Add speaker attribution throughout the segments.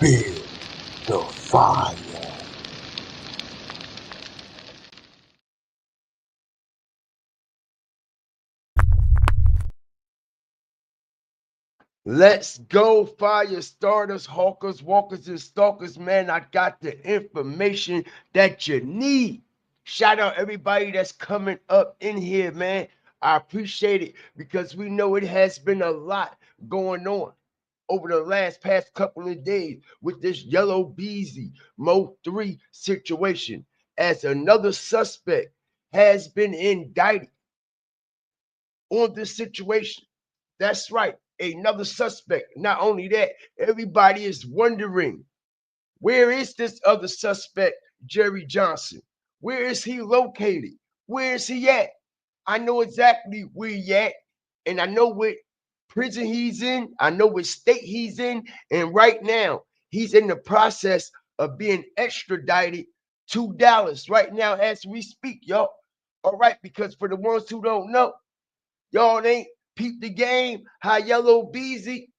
Speaker 1: Build the fire. Let's go, fire starters, hawkers, walkers, and stalkers, man. I got the information that you need. Shout out everybody that's coming up in here, man. I appreciate it because we know it has been a lot going on over the past couple of days with this Yella Beezy MO3 situation, as another suspect has been indicted on this situation. That's right, another suspect. Not only that, everybody is wondering, where is this other suspect, Jerry Johnson? Where is he located? Where is he at? I know exactly where he at, and I know what prison he's in. I know what state he's in, and right now he's in the process of being extradited to Dallas right now as we speak, y'all. All right, because for the ones who don't know, y'all ain't peep the game. How Yella Beezy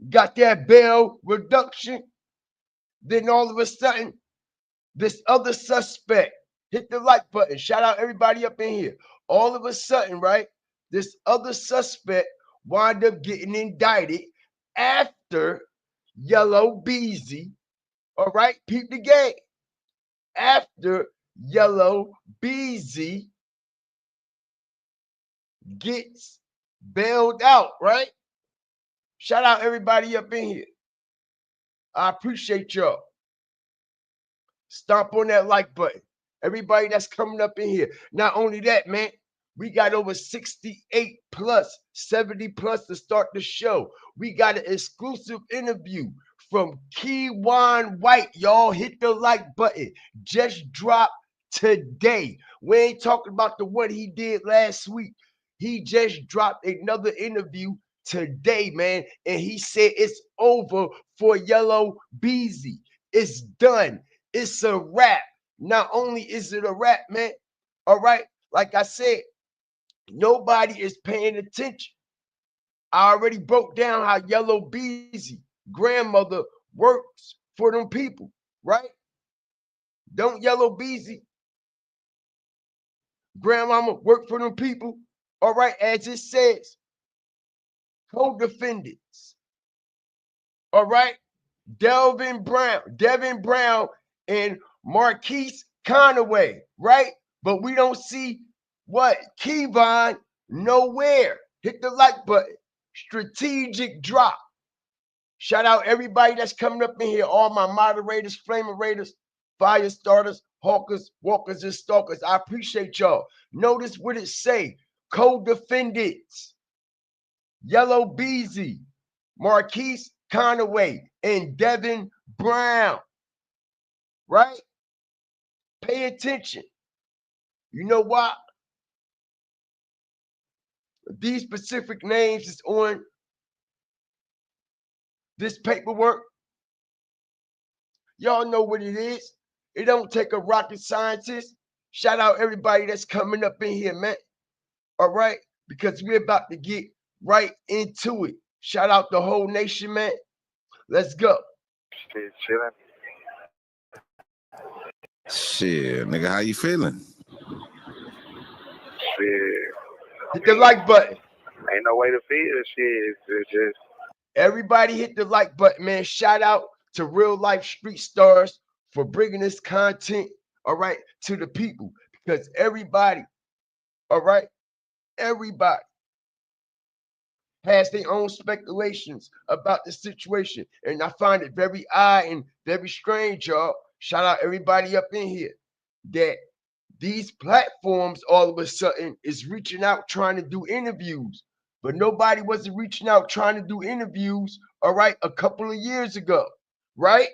Speaker 1: got that bail reduction. Then all of a sudden, this other suspect hit the like button. Shout out everybody up in here. All of a sudden, right? This other suspect wound up getting indicted after Yella Beezy. All right, peep the game. After Yella Beezy gets bailed out, right? Shout out everybody up in here. I appreciate y'all. Stomp on that like button. Everybody that's coming up in here. Not only that, man, we got over 68 plus, 70 plus to start the show. We got an exclusive interview from Keywan White. Y'all hit the like button. Just dropped today. We ain't talking about the one he did last week. He just dropped another interview today, man. And he said it's over for Yella Beezy. It's done. It's a wrap. Not only is it a wrap, man. All right. Like I said, nobody is paying attention. I already broke down how Yella Beezy grandmother works for them people, right? Don't Yella Beezy grandmama work for them people? All right, as it says, co-defendants. All right, Devin Brown, and Marquise Conaway, right? But we don't see what Keywan nowhere. Hit the like button. Strategic drop. Shout out everybody that's coming up in here. All my moderators, flamer raiders, fire starters, hawkers, walkers, and stalkers. I appreciate y'all. Notice what it say. Co-defendants. Yella Beezy, Marquise Conaway, and Devin Brown. Right? Pay attention. You know why? These specific names is on this paperwork. Y'all know what it is. It don't take a rocket scientist. Shout out everybody that's coming up in here, man. All right? Because we're about to get right into it. Shout out the whole nation, man. Let's go.
Speaker 2: Shit, chilling.
Speaker 3: Shit, nigga, how you feeling?
Speaker 2: Shit.
Speaker 1: Hit the like button.
Speaker 2: Ain't no way to feel shit. It's just
Speaker 1: Everybody hit the like button, man. Shout out to real life street stars for bringing this content, all right, to the people. Because everybody, all right, everybody has their own speculations about the situation. And I find it very odd and very strange, y'all. Shout out everybody up in here that these platforms all of a sudden is reaching out trying to do interviews. But nobody wasn't reaching out trying to do interviews, all right, a couple of years ago, right?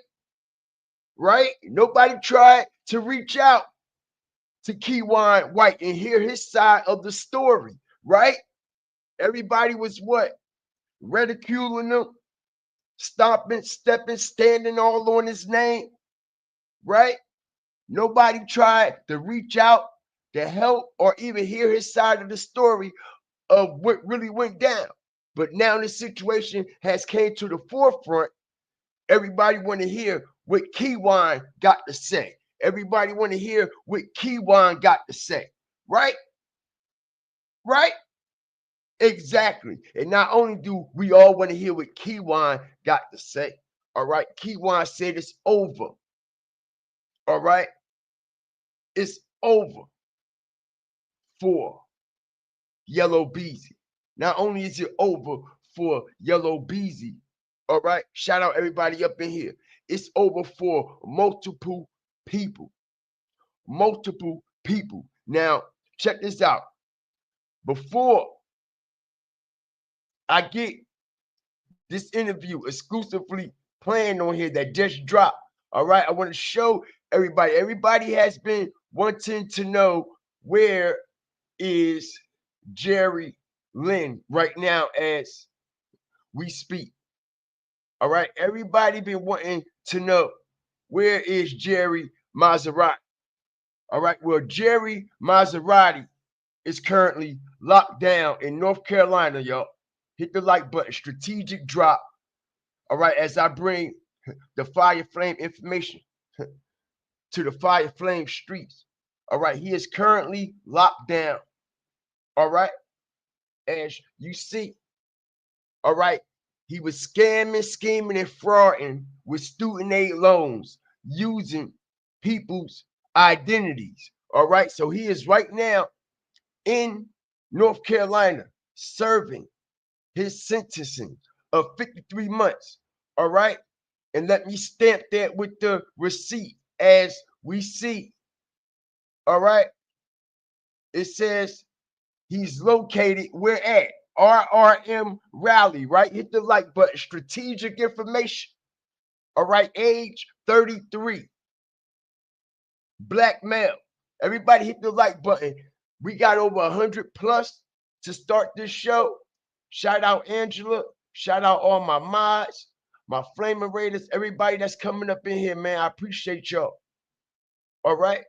Speaker 1: Right? Nobody tried to reach out to Keywan White and hear his side of the story, right? Everybody was what? Ridiculing him, stomping, stepping, standing all on his name, right? Nobody tried to reach out to help or even hear his side of the story of what really went down. But now the situation has came to the forefront, Everybody want to hear what Keywan got to say. Everybody want to hear what Keywan got to say. Right? Right? Exactly. And not only do we all want to hear what Keywan got to say, all right? Keywan said it's over. All right? It's over for Yella Beezy. Not only is it over for Yella Beezy, all right? Shout out everybody up in here. It's over for multiple people. Multiple people. Now, check this out. Before I get this interview exclusively playing on here that just dropped, all right, I want to show everybody. Everybody has been wanting to know where is Jerry Lynn right now as we speak. All right, everybody been wanting to know where is Jerry Maserati. All right, well, Jerry Maserati is currently locked down in North Carolina, y'all. Hit the like button, strategic drop. All right, as I bring the Fire Flame information to the Fire Flame streets. All right, he is currently locked down. All right, as you see. All right, he was scamming, scheming, and frauding with student aid loans using people's identities. All right, so he is right now in North Carolina serving his sentencing of 53 months. All right, and let me stamp that with the receipt as we see. All right, it says he's located where at? RRM Rally, right? Hit the like button. Strategic information. All right, age 33. Black male. Everybody hit the like button. We got over 100 plus to start this show. Shout out Angela. Shout out all my mods, my Flaming Raiders, everybody that's coming up in here, man. I appreciate y'all. All right.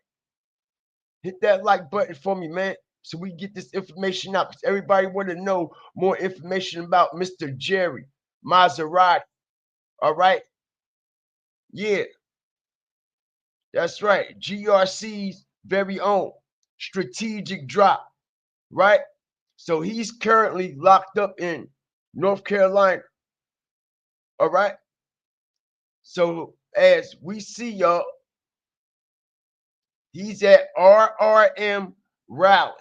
Speaker 1: Hit that like button for me, man, so we get this information out. Because everybody want to know more information about Mr. Jerry Maserati. All right. Yeah, that's right. GRC's very own strategic drop. Right. So he's currently locked up in North Carolina. All right. So as we see, y'all, he's at RRM Rally.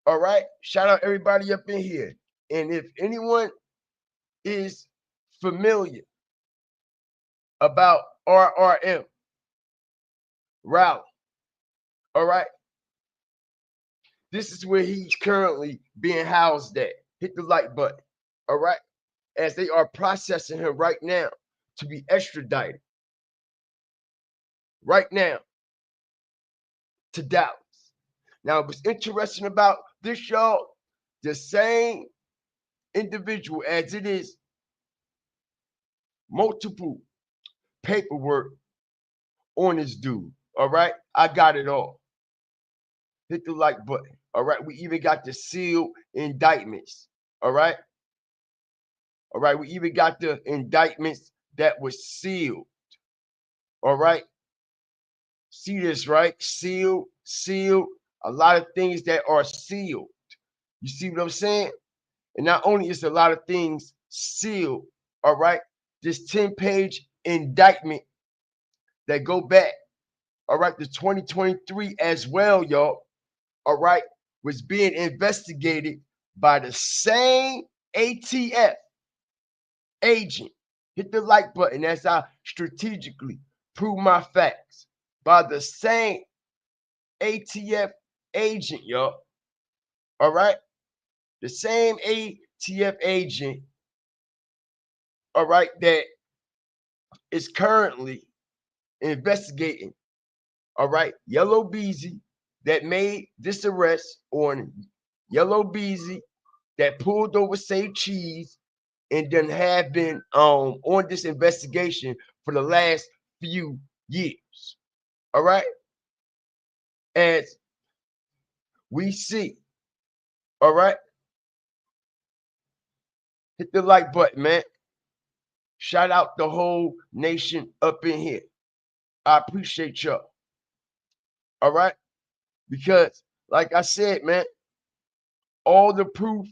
Speaker 1: All right. Shout out everybody up in here. And if anyone is familiar about RRM Rally, all right, this is where he's currently being housed at. Hit the like button. All right. As they are processing him right now to be extradited right now to Dallas. Now, what's interesting about this, y'all, the same individual as it is multiple paperwork on this dude. All right. I got it all. Hit the like button. All right. We even got the sealed indictments. All right. All right. We even got the indictments that was sealed. All right. See this, right? Sealed, sealed. A lot of things that are sealed. You see what I'm saying? And not only is a lot of things sealed, all right, this 10-page indictment that go back, all right, to 2023 as well, y'all, all right, was being investigated by the same ATF agent. Hit the like button as I strategically prove my facts. By the same ATF agent, y'all. All right? The same ATF agent, all right, that is currently investigating, all right, Yella Beezy that made this arrest on Yella Beezy that pulled over Say Cheese and then have been on this investigation for the last few years. All right? As we see, all right? Hit the like button, man. Shout out the whole nation up in here. I appreciate y'all. All right? Because, like I said, man, all the proof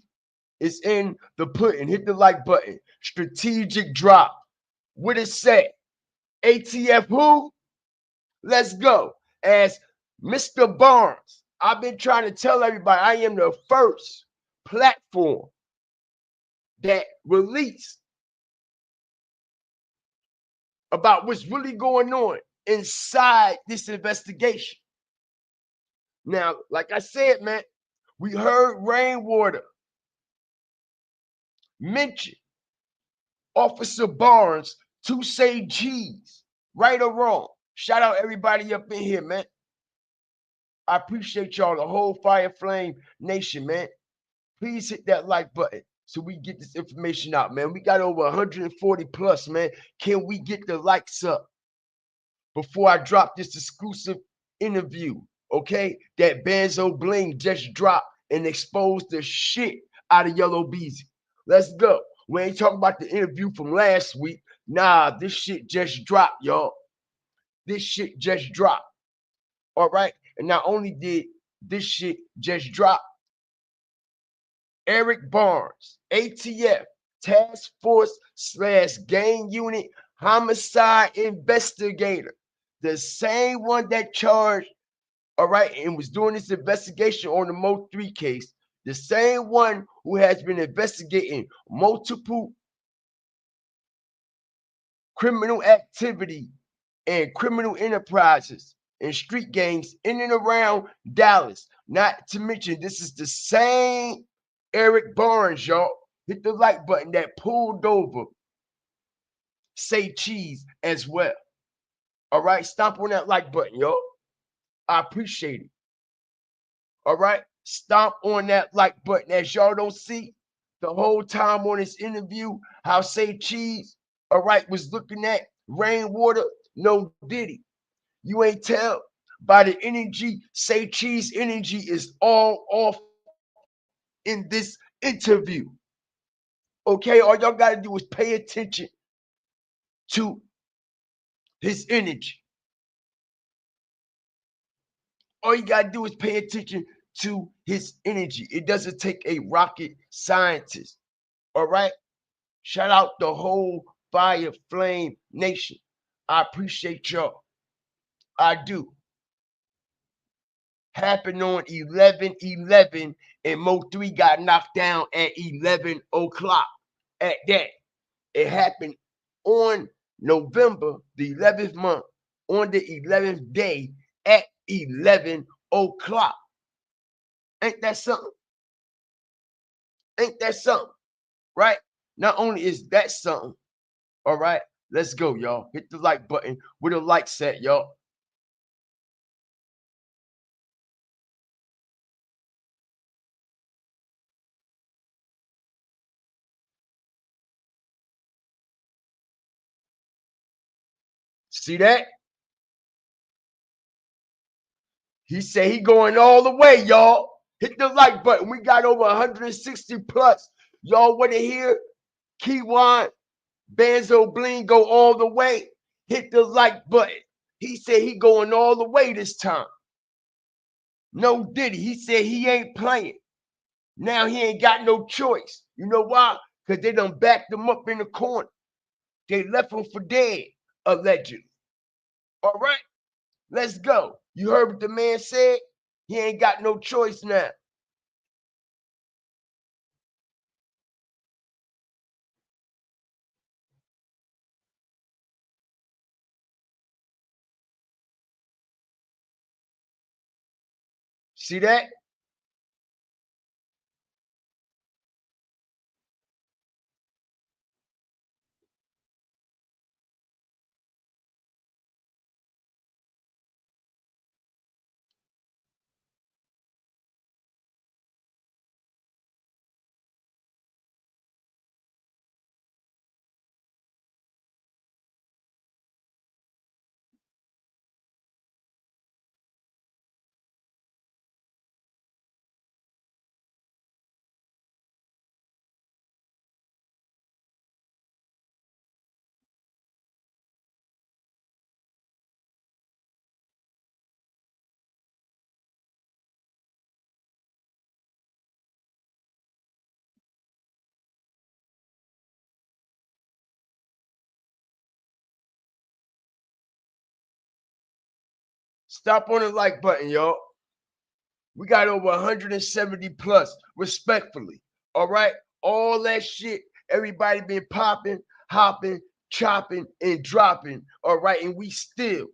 Speaker 1: is in the pudding. Hit the like button. Strategic drop. What it say? ATF who? Let's go. As Mr. Barnes, I've been trying to tell everybody I am the first platform that released about what's really going on inside this investigation. Now, like I said, man, we heard Rainwater mention Officer Barnes to say G's, right or wrong. Shout out everybody up in here, man. I appreciate y'all, the whole Fire Flame Nation, man. Please hit that like button so we get this information out, man. We got over 140 plus, man. Can we get the likes up before I drop this exclusive interview, okay? That Benzo Bling just dropped and exposed the shit out of Yella Beezy. Let's go. We ain't talking about the interview from last week. Nah, this shit just dropped, y'all. This shit just dropped. All right? And not only did this shit just drop, Eric Barnes, ATF, Task Force / Gang Unit Homicide Investigator, the same one that charged, all right, and was doing this investigation on the MO3 case, the same one who has been investigating multiple criminal activity and criminal enterprises and street gangs in and around Dallas. Not to mention, this is the same Eric Barnes, y'all. Hit the like button that pulled over Say Cheese as well. All right, stomp on that like button, y'all. I appreciate it. All right, stomp on that like button. As y'all don't see the whole time on this interview, how Say Cheese, all right, was looking at Rainwater. No Diddy. You ain't tell by the energy. Say Cheese energy is all off in this interview. Okay, all y'all got to do is pay attention to his energy. All you got to do is pay attention to his energy. It doesn't take a rocket scientist. All right? Shout out the whole Fire Flame Nation. I appreciate y'all. I do. Happened on 11/11, and MO3 got knocked down at 11 o'clock. At that, it happened on November the 11th month, on the 11th day at 11 o'clock. Ain't that something? Ain't that something? Right? Not only is that something, all right, let's go, y'all. Hit the like button with a like set, y'all. See that? He said he going all the way, y'all. Hit the like button. We got over 160 plus. Y'all want to hear Keywan Benzo Bling go all the way? Hit the like button. He said he going all the way this time. No Diddy. He said he ain't playing. Now he ain't got no choice. You know why? Because they done backed him up in the corner. They left him for dead, allegedly. All right, let's go. You heard what the man said? He ain't got no choice now. See that? Stop on the like button, y'all. We got over 170 plus, respectfully. All right? All that shit, everybody been popping, hopping, chopping, and dropping. All right? And we still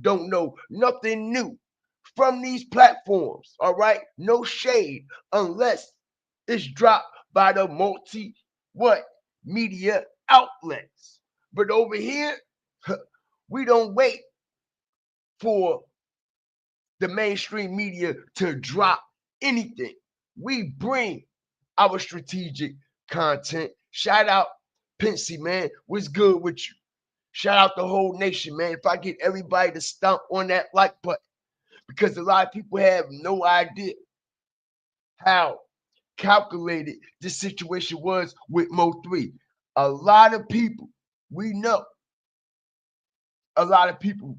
Speaker 1: don't know nothing new from these platforms. All right? No shade unless it's dropped by the media outlets. But over here, we don't wait for the mainstream media to drop anything. We bring our strategic content. Shout out Pinsy, man. What's good with you? Shout out the whole nation, man. If I get everybody to stomp on that like button, because a lot of people have no idea how calculated this situation was with MO3. A lot of people, we know, a lot of people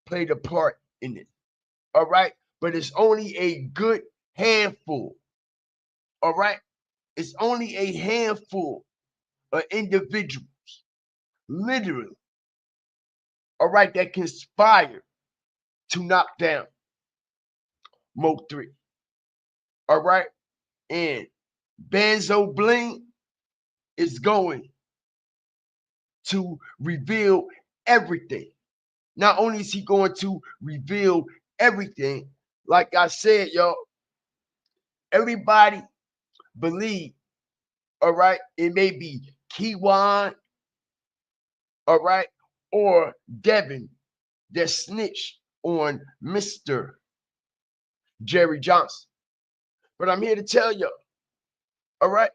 Speaker 1: played a part in it. All right. But it's only a good handful. All right. It's only a handful of individuals, literally, all right, that conspire to knock down MO3. All right. And Benzo Bling is going to reveal everything. Not only is he going to reveal everything, like I said, y'all, everybody believe, all right, it may be Keywan, all right, or Devin that snitched on Mr. Jerry Johnson. But I'm here to tell you, all right,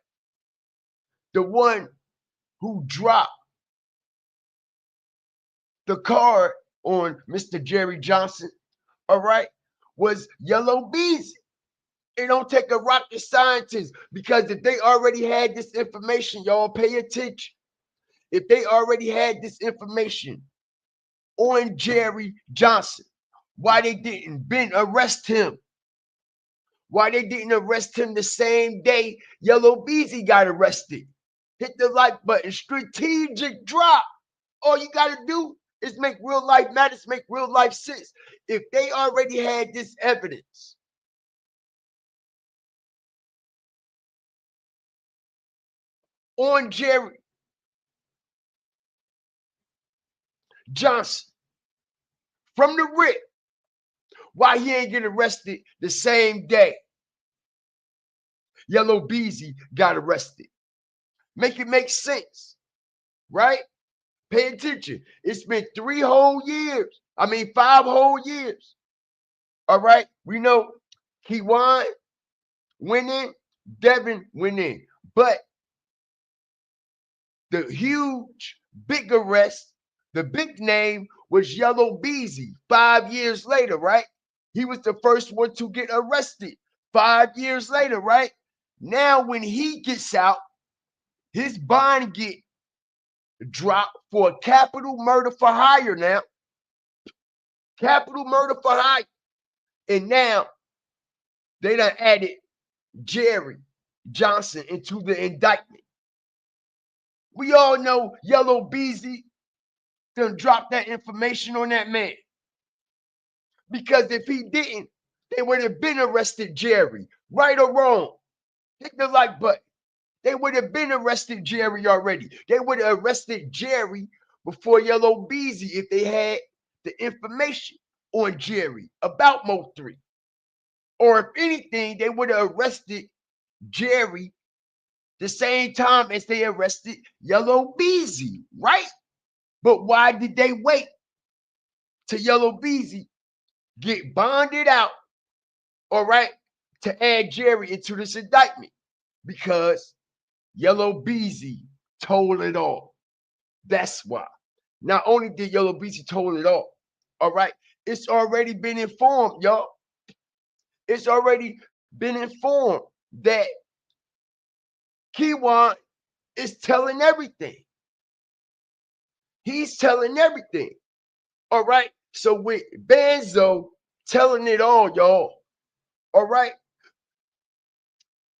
Speaker 1: the one who dropped the card on Mr. Jerry Johnson, all right, was Yella Beezy. It don't take a rocket scientist, because if they already had this information, y'all pay attention. If they already had this information on Jerry Johnson, why they didn't arrest him? Why they didn't arrest him the same day Yella Beezy got arrested? Hit the like button. Strategic drop. All you got to do is make real life matters, make real life sense. If they already had this evidence, on Jerry Johnson from the rip, why he ain't get arrested the same day Yella Beezy got arrested? Make it make sense, right? Pay attention. It's been 5 whole years. All right. We know Keywan went in, Devin went in. But the huge, big arrest, the big name was Yella Beezy 5 years later, right? He was the first one to get arrested 5 years later, right? Now, when he gets out, his bond get dropped for capital murder for hire now. Capital murder for hire. And now they done added Jerry Johnson into the indictment. We all know Yella Beezy done dropped that information on that man. Because if he didn't, they would have been arrested Jerry. Right or wrong? Hit the like button. They would have been arrested Jerry already. They would have arrested Jerry before Yella Beezy if they had the information on Jerry about MO3. Or if anything, they would have arrested Jerry the same time as they arrested Yella Beezy, right? But why did they wait till Yella Beezy get bonded out, all right, to add Jerry into this indictment? Because Yella Beezy told it all. That's why. Not only did Yella Beezy told it all right, it's already been informed, y'all. It's already been informed that Keywan is telling everything. He's telling everything. All right. So with Benzo telling it all, y'all. All right.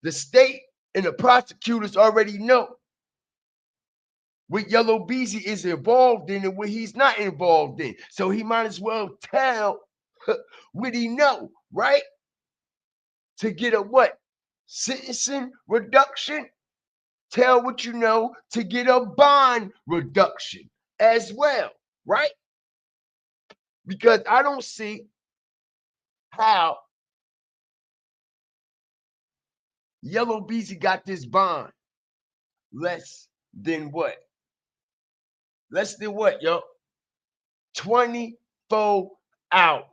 Speaker 1: The state and the prosecutors already know what Yella Beezy is involved in and what he's not involved in. So he might as well tell What he know, right? To get a what? Sentencing reduction? Tell what you know to get a bond reduction as well, right? Because I don't see how Yella Beezy got this bond less than what? Less than what, yo? 24 hours.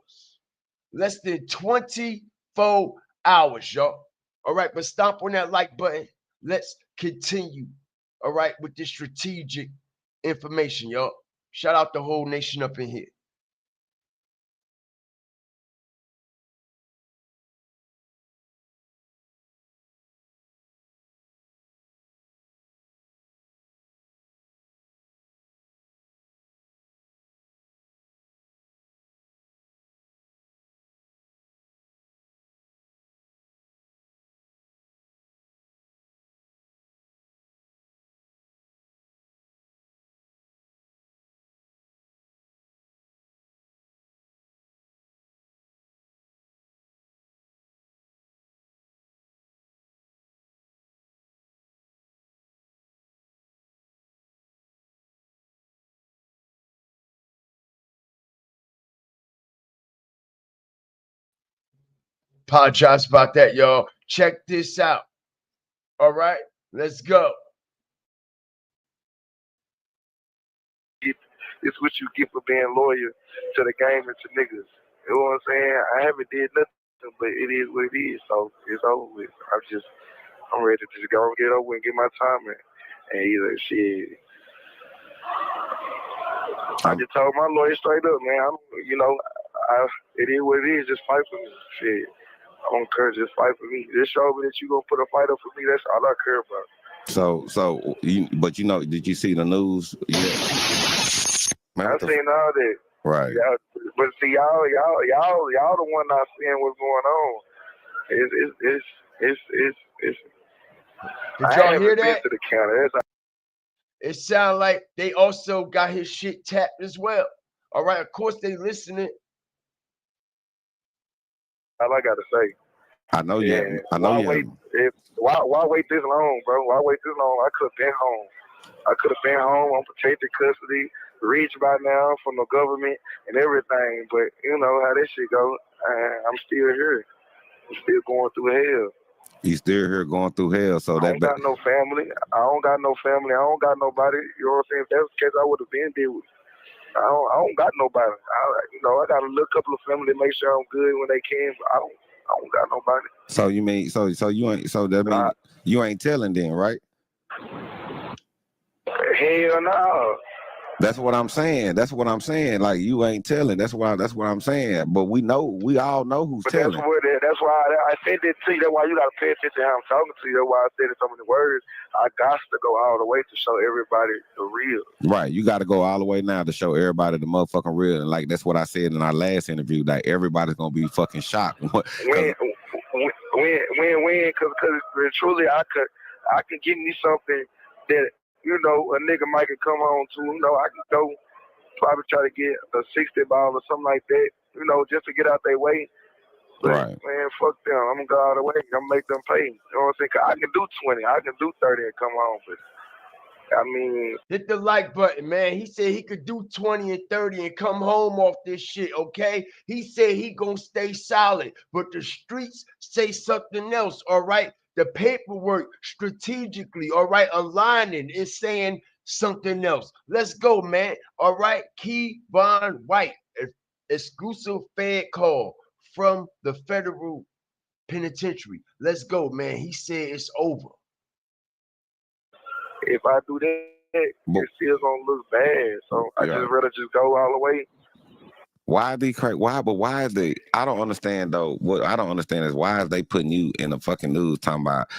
Speaker 1: Less than 24 hours, y'all. All right, but stomp on that like button. Let's continue, all right, with this strategic information, y'all. Shout out the whole nation up in here. Apologize about that, y'all. Check this out. All right, let's go.
Speaker 2: It's what you get for being loyal to the game and to niggas. You know what I'm saying? I haven't did nothing, but it is what it is. So it's over with. I'm ready to just go and get over and get my time in. And either shit. I just told my lawyer straight up, man. It is what it is. Just fight for me. Shit. I don't care. Just fight for me. Just show me that you gonna put a fight up for me. That's all I care about.
Speaker 3: But you know, did you see the news? Yeah.
Speaker 2: I seen all that.
Speaker 3: Right.
Speaker 2: Y'all, but see, y'all the one not seeing what's going on. It's.
Speaker 1: Did y'all hear
Speaker 2: been
Speaker 1: that?
Speaker 2: to the counter.
Speaker 1: It sounds like they also got his shit tapped as well. All right, of course they listening.
Speaker 2: All I gotta say.
Speaker 3: I know you.
Speaker 2: Yeah,
Speaker 3: I know you.
Speaker 2: Why wait this long, bro? Why wait this long? I could have been home. On protected custody, reached by now from the government and everything. But you know how this shit go. I'm still here. I'm still going through hell.
Speaker 3: You still here going through hell, so
Speaker 2: I don't got no family. I don't got nobody. You know what I'm saying? If that was the case, I would have been there with. I don't got nobody. I got a little couple of family to make sure I'm good when they can, but I don't got nobody.
Speaker 3: So you mean so you ain't so that mean you ain't telling then, right?
Speaker 2: Hell no.
Speaker 3: That's what I'm saying. Like you ain't telling. That's what I'm saying. But we all know who's telling.
Speaker 2: That's why I said that to you. That's why you gotta pay attention to how I'm talking to you. That's why I said in so many words. I got to go all the way to show everybody the real.
Speaker 3: Right. You got to go all the way now to show everybody the motherfucking real. And like that's what I said in our last interview. Like everybody's gonna be fucking shocked.
Speaker 2: When, because truly I can give me something that a nigga might can come on to. I can go probably try to get a 60 ball or something like that. Just to get out their way. But,
Speaker 3: right.
Speaker 2: Man, fuck them. I'm gonna go all the way. I'm gonna make them pay. You know what I'm saying? 'Cause I can do 20. I can do 30 and come on, but. I mean,
Speaker 1: hit the like button, man. He said he could do 20 and 30 and come home off this shit, okay? He said he gonna stay solid, but the streets say something else, all right? The paperwork strategically, all right, aligning is saying something else. Let's go, man. All right, Keywan White, exclusive Fed call from the federal penitentiary. Let's go, man. He said it's over.
Speaker 2: If I do that, it still gonna look bad. So I just rather just go all the way.
Speaker 3: Why they crack? Why? But why is they? I don't understand though. What I don't understand is why is they putting you in the fucking news talking about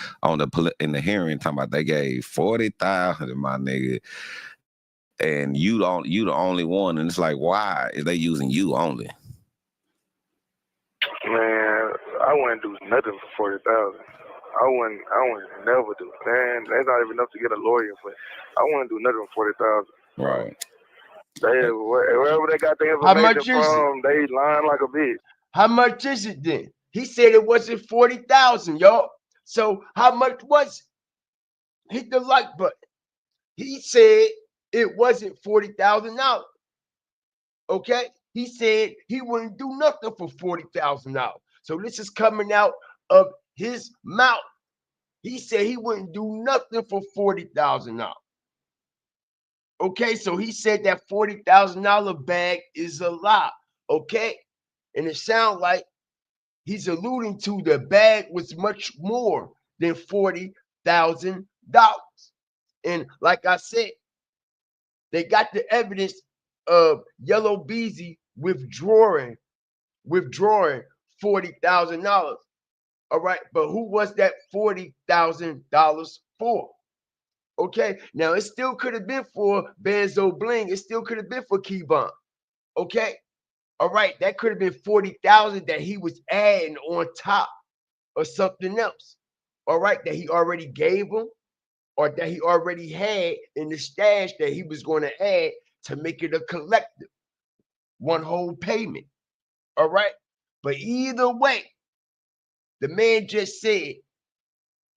Speaker 3: in the hearing talking about they gave 40,000 my nigga, and you the only one, and it's like why is they using you only?
Speaker 2: Man, I wouldn't do nothing for 40,000. I wouldn't never do. Man, that's not even enough to get a lawyer, but I wouldn't do nothing for 40,000.
Speaker 3: Right.
Speaker 2: Wherever they got the
Speaker 1: How
Speaker 2: information
Speaker 1: much is it?
Speaker 2: from, they lying like a bitch.
Speaker 1: How much is it then? He said it wasn't 40,000, y'all. So how much was it? Hit the like button. He said it wasn't $40,000. Okay? He said he wouldn't do nothing for $40,000. So this is coming out of his mouth. He said he wouldn't do nothing for $40,000. Okay, so he said that $40,000 bag is a lie. Okay, and it sounds like he's alluding to the bag was much more than $40,000. And like I said, they got the evidence of Yella Beezy withdrawing $40,000. All right, but who was that $40,000 for? Okay, now it still could have been for Benzo Bling. It still could have been for Keywan. Okay, all right, that could have been 40,000 that he was adding on top or something else. All right, that he already gave him or that he already had in the stash that he was going to add to make it a collective, one whole payment. All right, but either way, the man just said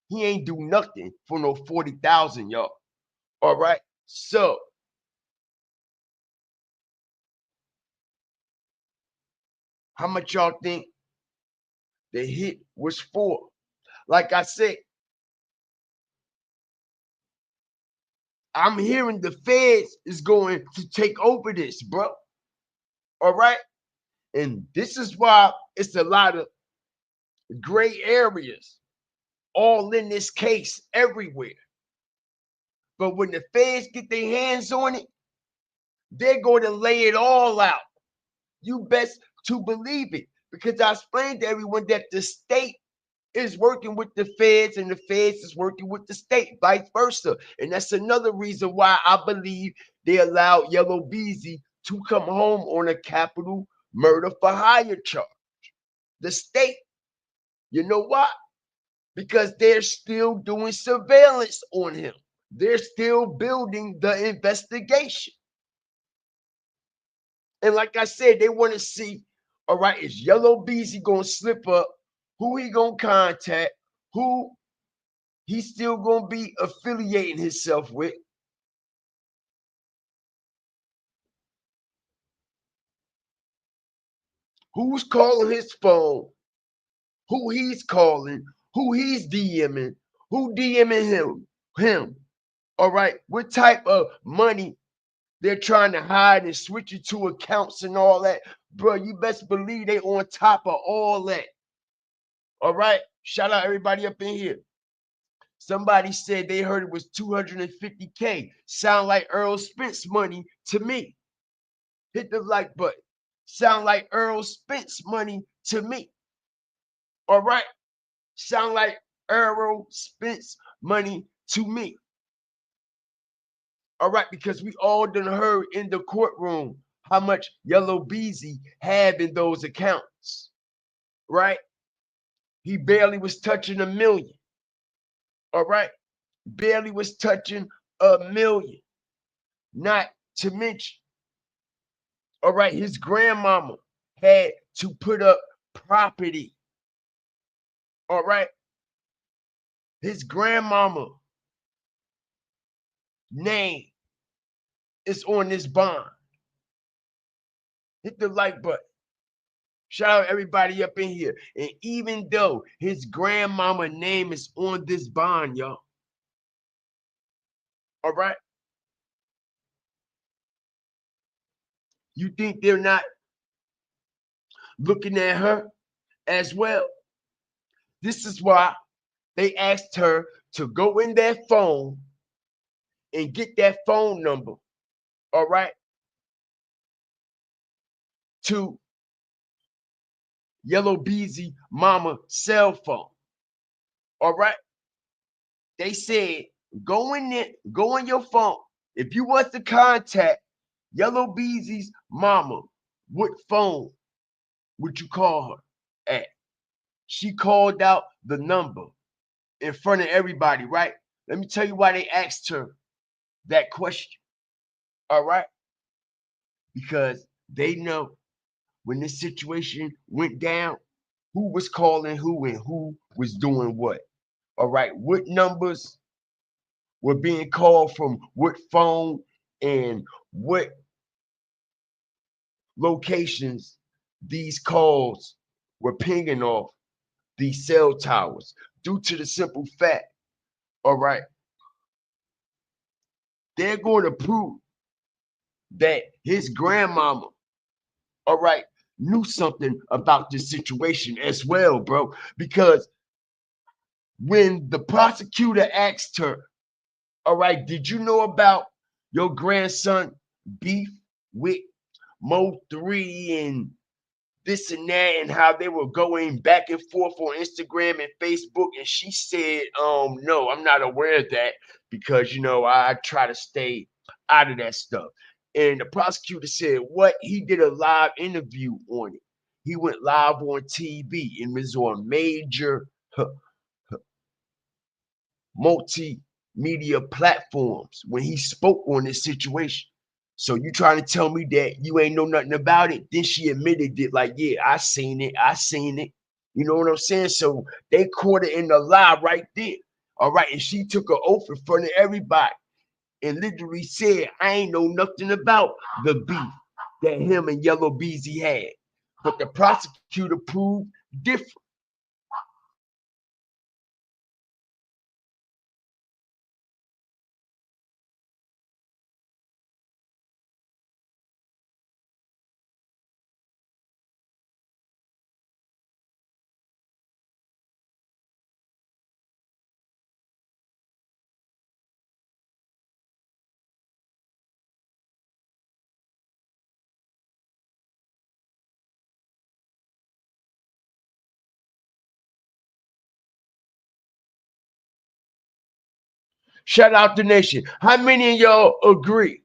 Speaker 1: he ain't do nothing for no 40,000, y'all. All right, so how much y'all think the hit was for? Like I said, I'm hearing the feds is going to take over this, bro. All right. And this is why it's a lot of gray areas all in this case everywhere. But when the feds get their hands on it, they're going to lay it all out. You best to believe it. Because I explained to everyone that the state is working with the feds and the feds is working with the state, vice versa. And that's another reason why I believe they allowed Yella Beezy to come home on a capital murder for hire charge. The state, you know why? Because they're still doing surveillance on him. They're still building the investigation. And like I said, they want to see, all right, is Yella Beezy going to slip up? Who he going to contact? Who he's still going to be affiliating himself with? Who's calling his phone? Who he's calling? Who he's DMing? Who DMing him? Him. All right. What type of money they're trying to hide and switch it to accounts and all that? Bro, you best believe they on top of all that. All right. Shout out everybody up in here. Somebody said they heard it was 250K. Sound like Earl Spence money to me. Hit the like button. Sound like Earl Spence money to me. All right. Sound like Earl Spence money to me. All right, because we all done heard in the courtroom how much Yella Beezy have in those accounts. Right? He barely was touching $1 million. All right. Barely was touching $1 million. Not to mention, all right, his grandmama had to put up property. All right. His grandmama name is on this bond. Hit the like button. Shout out everybody up in here. And even though his grandmama name is on this bond, y'all. All right. You think they're not looking at her as well? This is why they asked her to go in that phone and get that phone number. All right. To Yella Beezy mama cell phone. All right. They said, go in there, go on your phone. If you want to contact Yella Beezy's mama, what phone would you call her at? She called out the number in front of everybody, right? Let me tell you why they asked her that question. All right. because they know when this situation went down, who was calling who and who was doing what. All right, what numbers were being called from what phone and what locations these calls were pinging off these cell towers due to the simple fact, all right, they're going to prove that his grandmama, all right, knew something about this situation as well, bro. Because when the prosecutor asked her, all right, did you know about your grandson beef with MO3 and this and that, and how they were going back and forth on Instagram and Facebook? And she said, no, I'm not aware of that because, I try to stay out of that stuff. And the prosecutor said, what? He did a live interview on it. He went live on TV and was on major multimedia platforms when he spoke on this situation. So you trying to tell me that you ain't know nothing about it? Then she admitted it, like, yeah, I seen it. You know what I'm saying? So they caught it in the lie right there. All right. And she took an oath in front of everybody and literally said, I ain't know nothing about the beef that him and Yella Beezy had. But the prosecutor proved different. Shout out the nation. How many of y'all agree?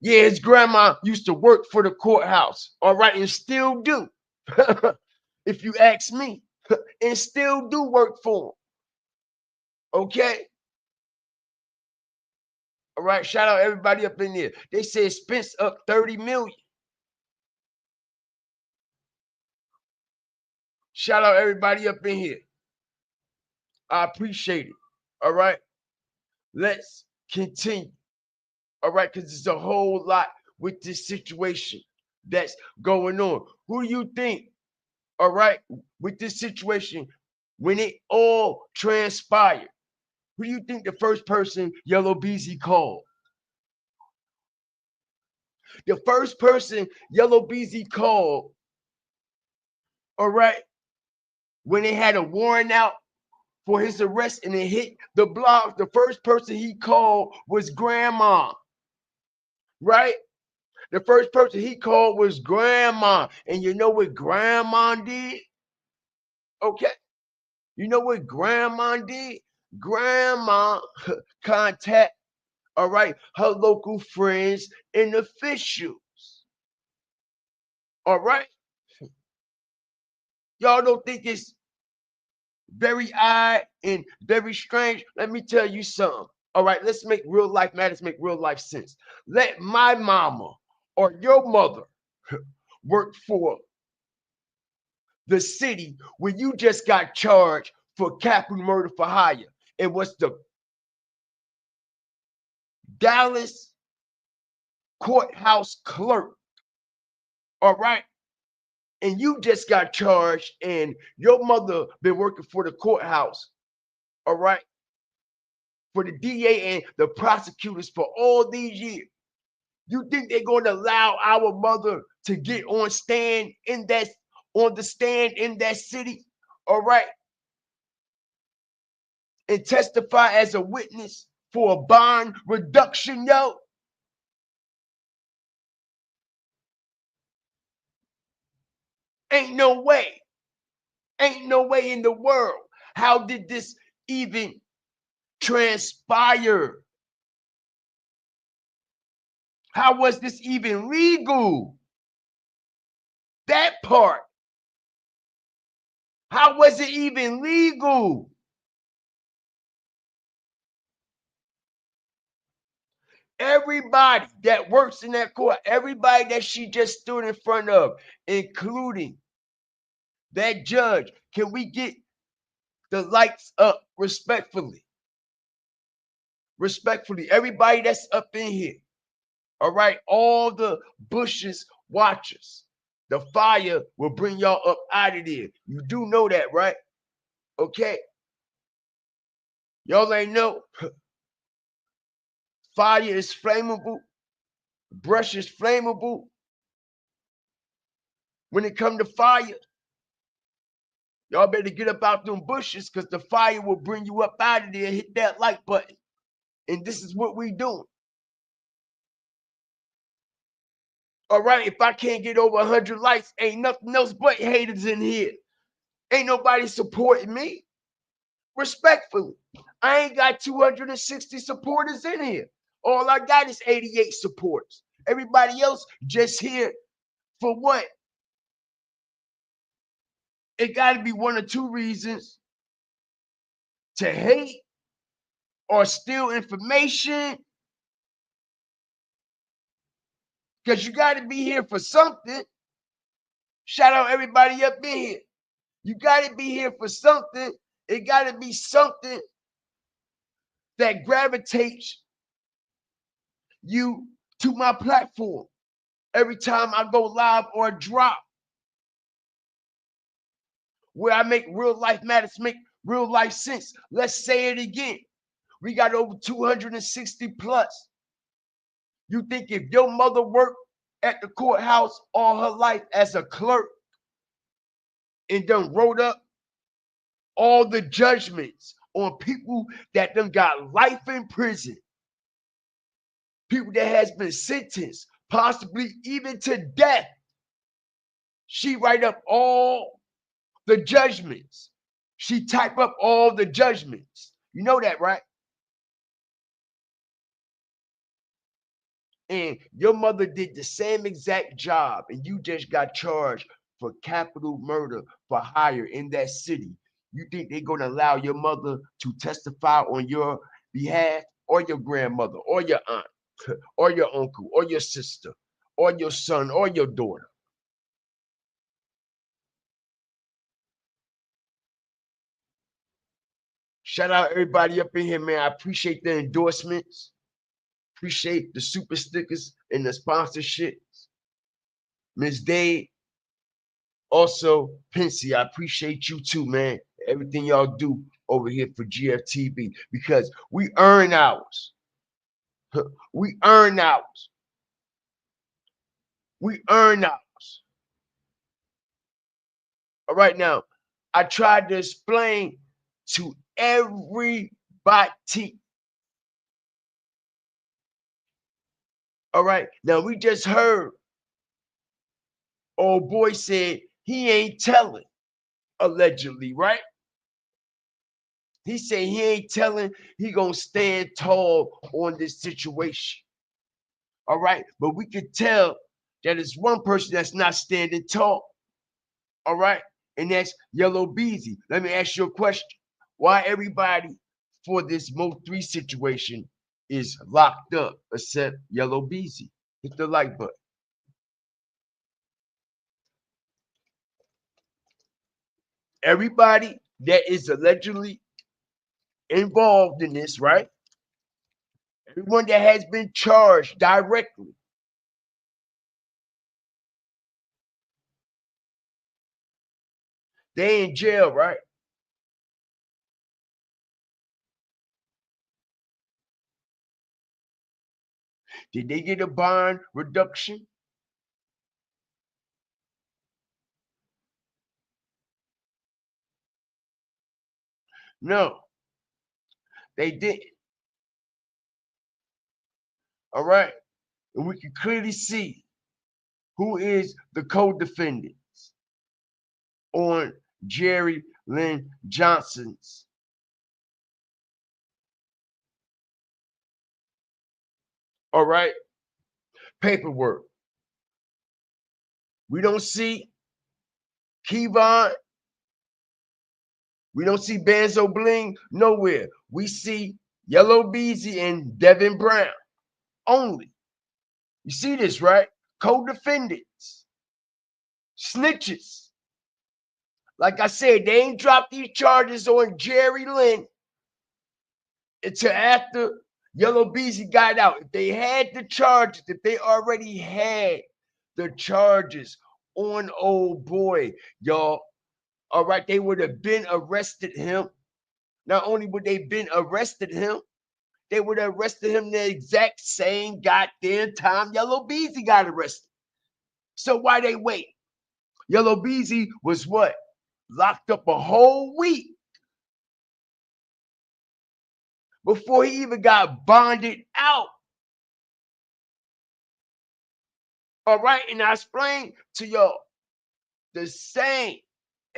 Speaker 1: Yeah, his grandma used to work for the courthouse, all right, and still do. If you ask me, and still do work for him. Okay? All right, shout out everybody up in there. They said Spence up 30 million. Shout out everybody up in here. I appreciate it. All right. Let's continue. All right, because there's a whole lot with this situation that's going on. Who do you think, all right, with this situation, when it all transpired, who do you think the first person Yella Beezy called? The first person Yella Beezy called, all right, when they had a warrant out for his arrest and it hit the block, the first person he called was grandma, right? The first person he called was grandma. And you know what grandma did? Okay. You know what grandma did? Grandma contact, all right, her local friends and officials. All right. Y'all don't think it's very odd and very strange? Let me tell you something. All right, let's make real life matters, make real life sense. Let my mama or your mother work for the city where you just got charged for capital murder for hire. It was the Dallas courthouse clerk. All right. And you just got charged, and your mother been working for the courthouse. All right. For the DA and the prosecutors for all these years. You think they're going to allow our mother to get on the stand in that city? All right. And testify as a witness for a bond reduction, yo? Ain't no way. Ain't no way in the world. How did this even transpire? How was this even legal? That part. How was it even legal? Everybody that works in that court, everybody that she just stood in front of, including that judge, can we get the lights up respectfully? Respectfully, everybody that's up in here, all right, all the Bush's watchers, the fire will bring y'all up out of there. You do know that, right? Okay. Y'all ain't know. Fire is flammable. Brush is flammable. When it come to fire, y'all better get up out them bushes because the fire will bring you up out of there. Hit that like button. And this is what we doing. All right, if I can't get over 100 likes, ain't nothing else but haters in here. Ain't nobody supporting me. Respectfully, I ain't got 260 supporters in here. All I got is 88 supporters. Everybody else just here for what? It got to be one or two reasons: to hate or steal information. Because you got to be here for something. Shout out everybody up in here. You got to be here for something. It got to be something that gravitates you to my platform every time I go live or drop, where I make real life matters, make real life sense. Let's say it again. We got over 260 plus. You think if your mother worked at the courthouse all her life as a clerk and done wrote up all the judgments on people that done got life in prison, people that has been sentenced, possibly even to death, she write up all the judgments. She type up all the judgments. You know that, right? And your mother did the same exact job, and you just got charged for capital murder for hire in that city. You think they're going to allow your mother to testify on your behalf, or your grandmother, or your aunt, or your uncle, or your sister, or your son, or your daughter? Shout out everybody up in here, man. I appreciate the endorsements. Appreciate the super stickers and the sponsorships. Ms. Day, also Pensy, I appreciate you too, man. Everything y'all do over here for GFTV, because we earn ours. We earn ours. We earn ours. All right, now, I tried to explain to everybody. All right, now we just heard old boy said he ain't telling, allegedly, right? He said he ain't telling, he gonna stand tall on this situation. All right, but we could tell that it's one person that's not standing tall. All right, and that's Yella Beezy. Let me ask you a question: why everybody for this MO3 situation is locked up except Yella Beezy? Hit the like button. Everybody that is allegedly involved in this, right? Everyone that has been charged directly, they in jail, right? Did they get a bond reduction? No, they didn't. All right. And we can clearly see who is the co-defendants on Jerry Lynn Johnson's paperwork. We don't see Keywan. We don't see Benzo Bling nowhere. We see Yella Beezy and Devin Brown. only. You see this, right? Co-defendants, snitches. Like I said, they ain't dropped these charges on Jerry Lynn until after Yella Beezy got out. If they had the charges, if they already had the charges on old boy, y'all, all right, they would have been arrested him. Not only would they been arrested him, they would have arrested him the exact same goddamn time Yella Beezy got arrested. So why they wait? Yella Beezy was what? Locked up a whole week before he even got bonded out. All right, and I explained to y'all the same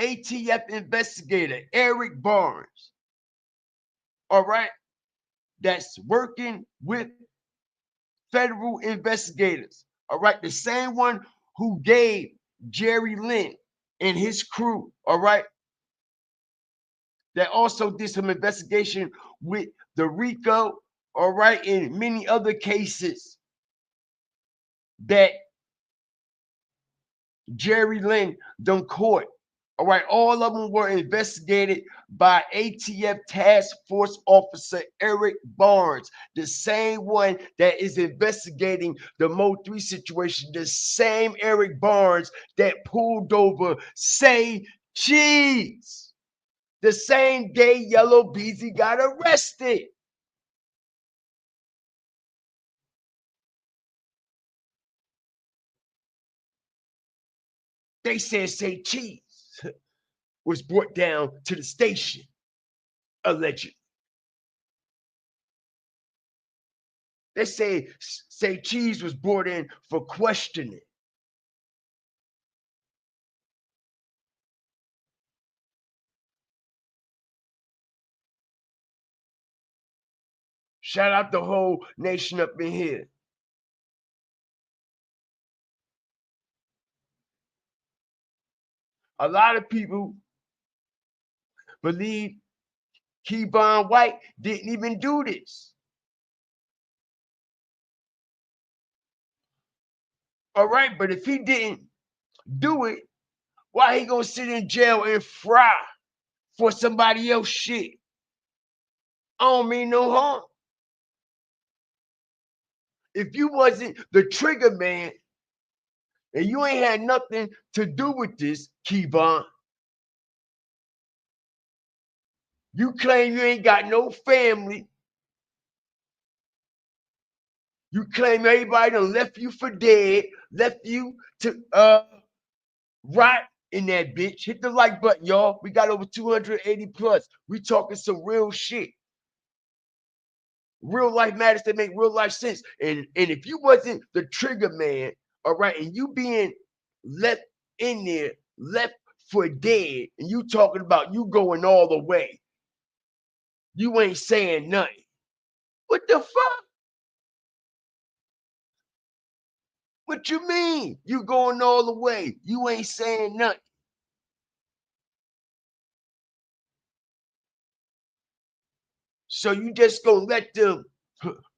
Speaker 1: ATF investigator, Eric Barnes, all right, that's working with federal investigators, all right, the same one who gave Jerry Lynn and his crew, all right, that also did some investigation with the RICO, all right, and many other cases that Jerry Lynn done caught. All right, all of them were investigated by ATF Task Force Officer Eric Barnes, the same one that is investigating the MO3 situation, the same Eric Barnes that pulled over Say Cheese, the same day Yella Beezy got arrested. They said Say Cheese was brought down to the station, allegedly. They say Cheese was brought in for questioning. Shout out the whole nation up in here. A lot of people believe Keywan White didn't even do this. All right, but if he didn't do it, why he gonna sit in jail and fry for somebody else shit? I don't mean no harm. If you wasn't the trigger man and you ain't had nothing to do with this, Keywan, you claim you ain't got no family. You claim everybody done left you for dead, left you to rot in that bitch. Hit the like button, y'all. We got over 280 plus. We talking some real shit. Real life matters that make real life sense. And if you wasn't the trigger man, all right, and you being left in there, left for dead, and you talking about you going all the way, you ain't saying nothing. What the fuck? What you mean? You going all the way? You ain't saying nothing. So you just gonna let them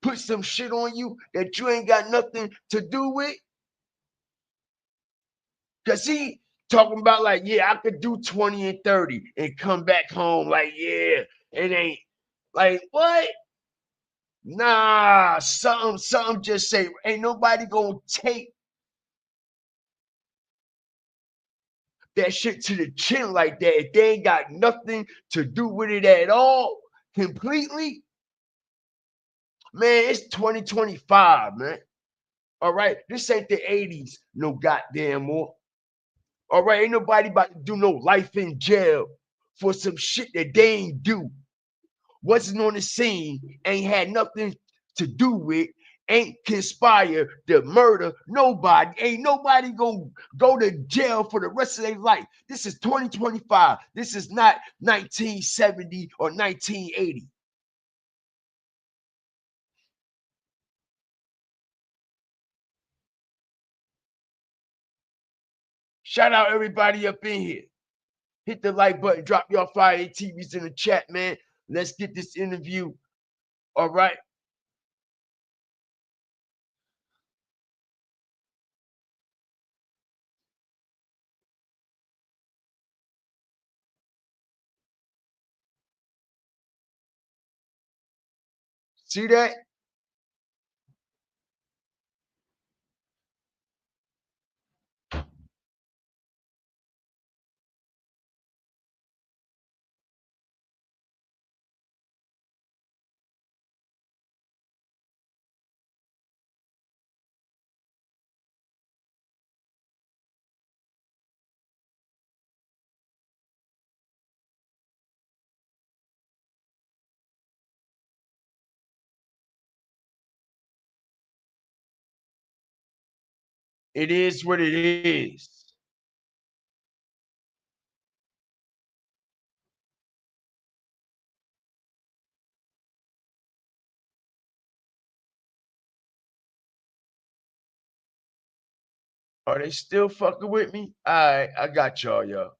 Speaker 1: put some shit on you that you ain't got nothing to do with? Cause he talking about like, yeah, I could do 20 and 30 and come back home like, yeah, it ain't like what? Nah, something just say ain't nobody gonna take that shit to the chin like that if they ain't got nothing to do with it at all completely. Man, it's 2025, man. All right, this ain't the 80s, no goddamn more. All right, ain't nobody about to do no life in jail for some shit that they ain't do. Wasn't on the scene, ain't had nothing to do with, ain't conspire to murder nobody. Ain't nobody gonna go to jail for the rest of their life. This is 2025. This is not 1970 or 1980. Shout out everybody up in here. Hit the like button, drop your fire TVs in the chat, man. Let's get this interview. All right. See that? It is what it is. Are they still fucking with me? All right, I got y'all.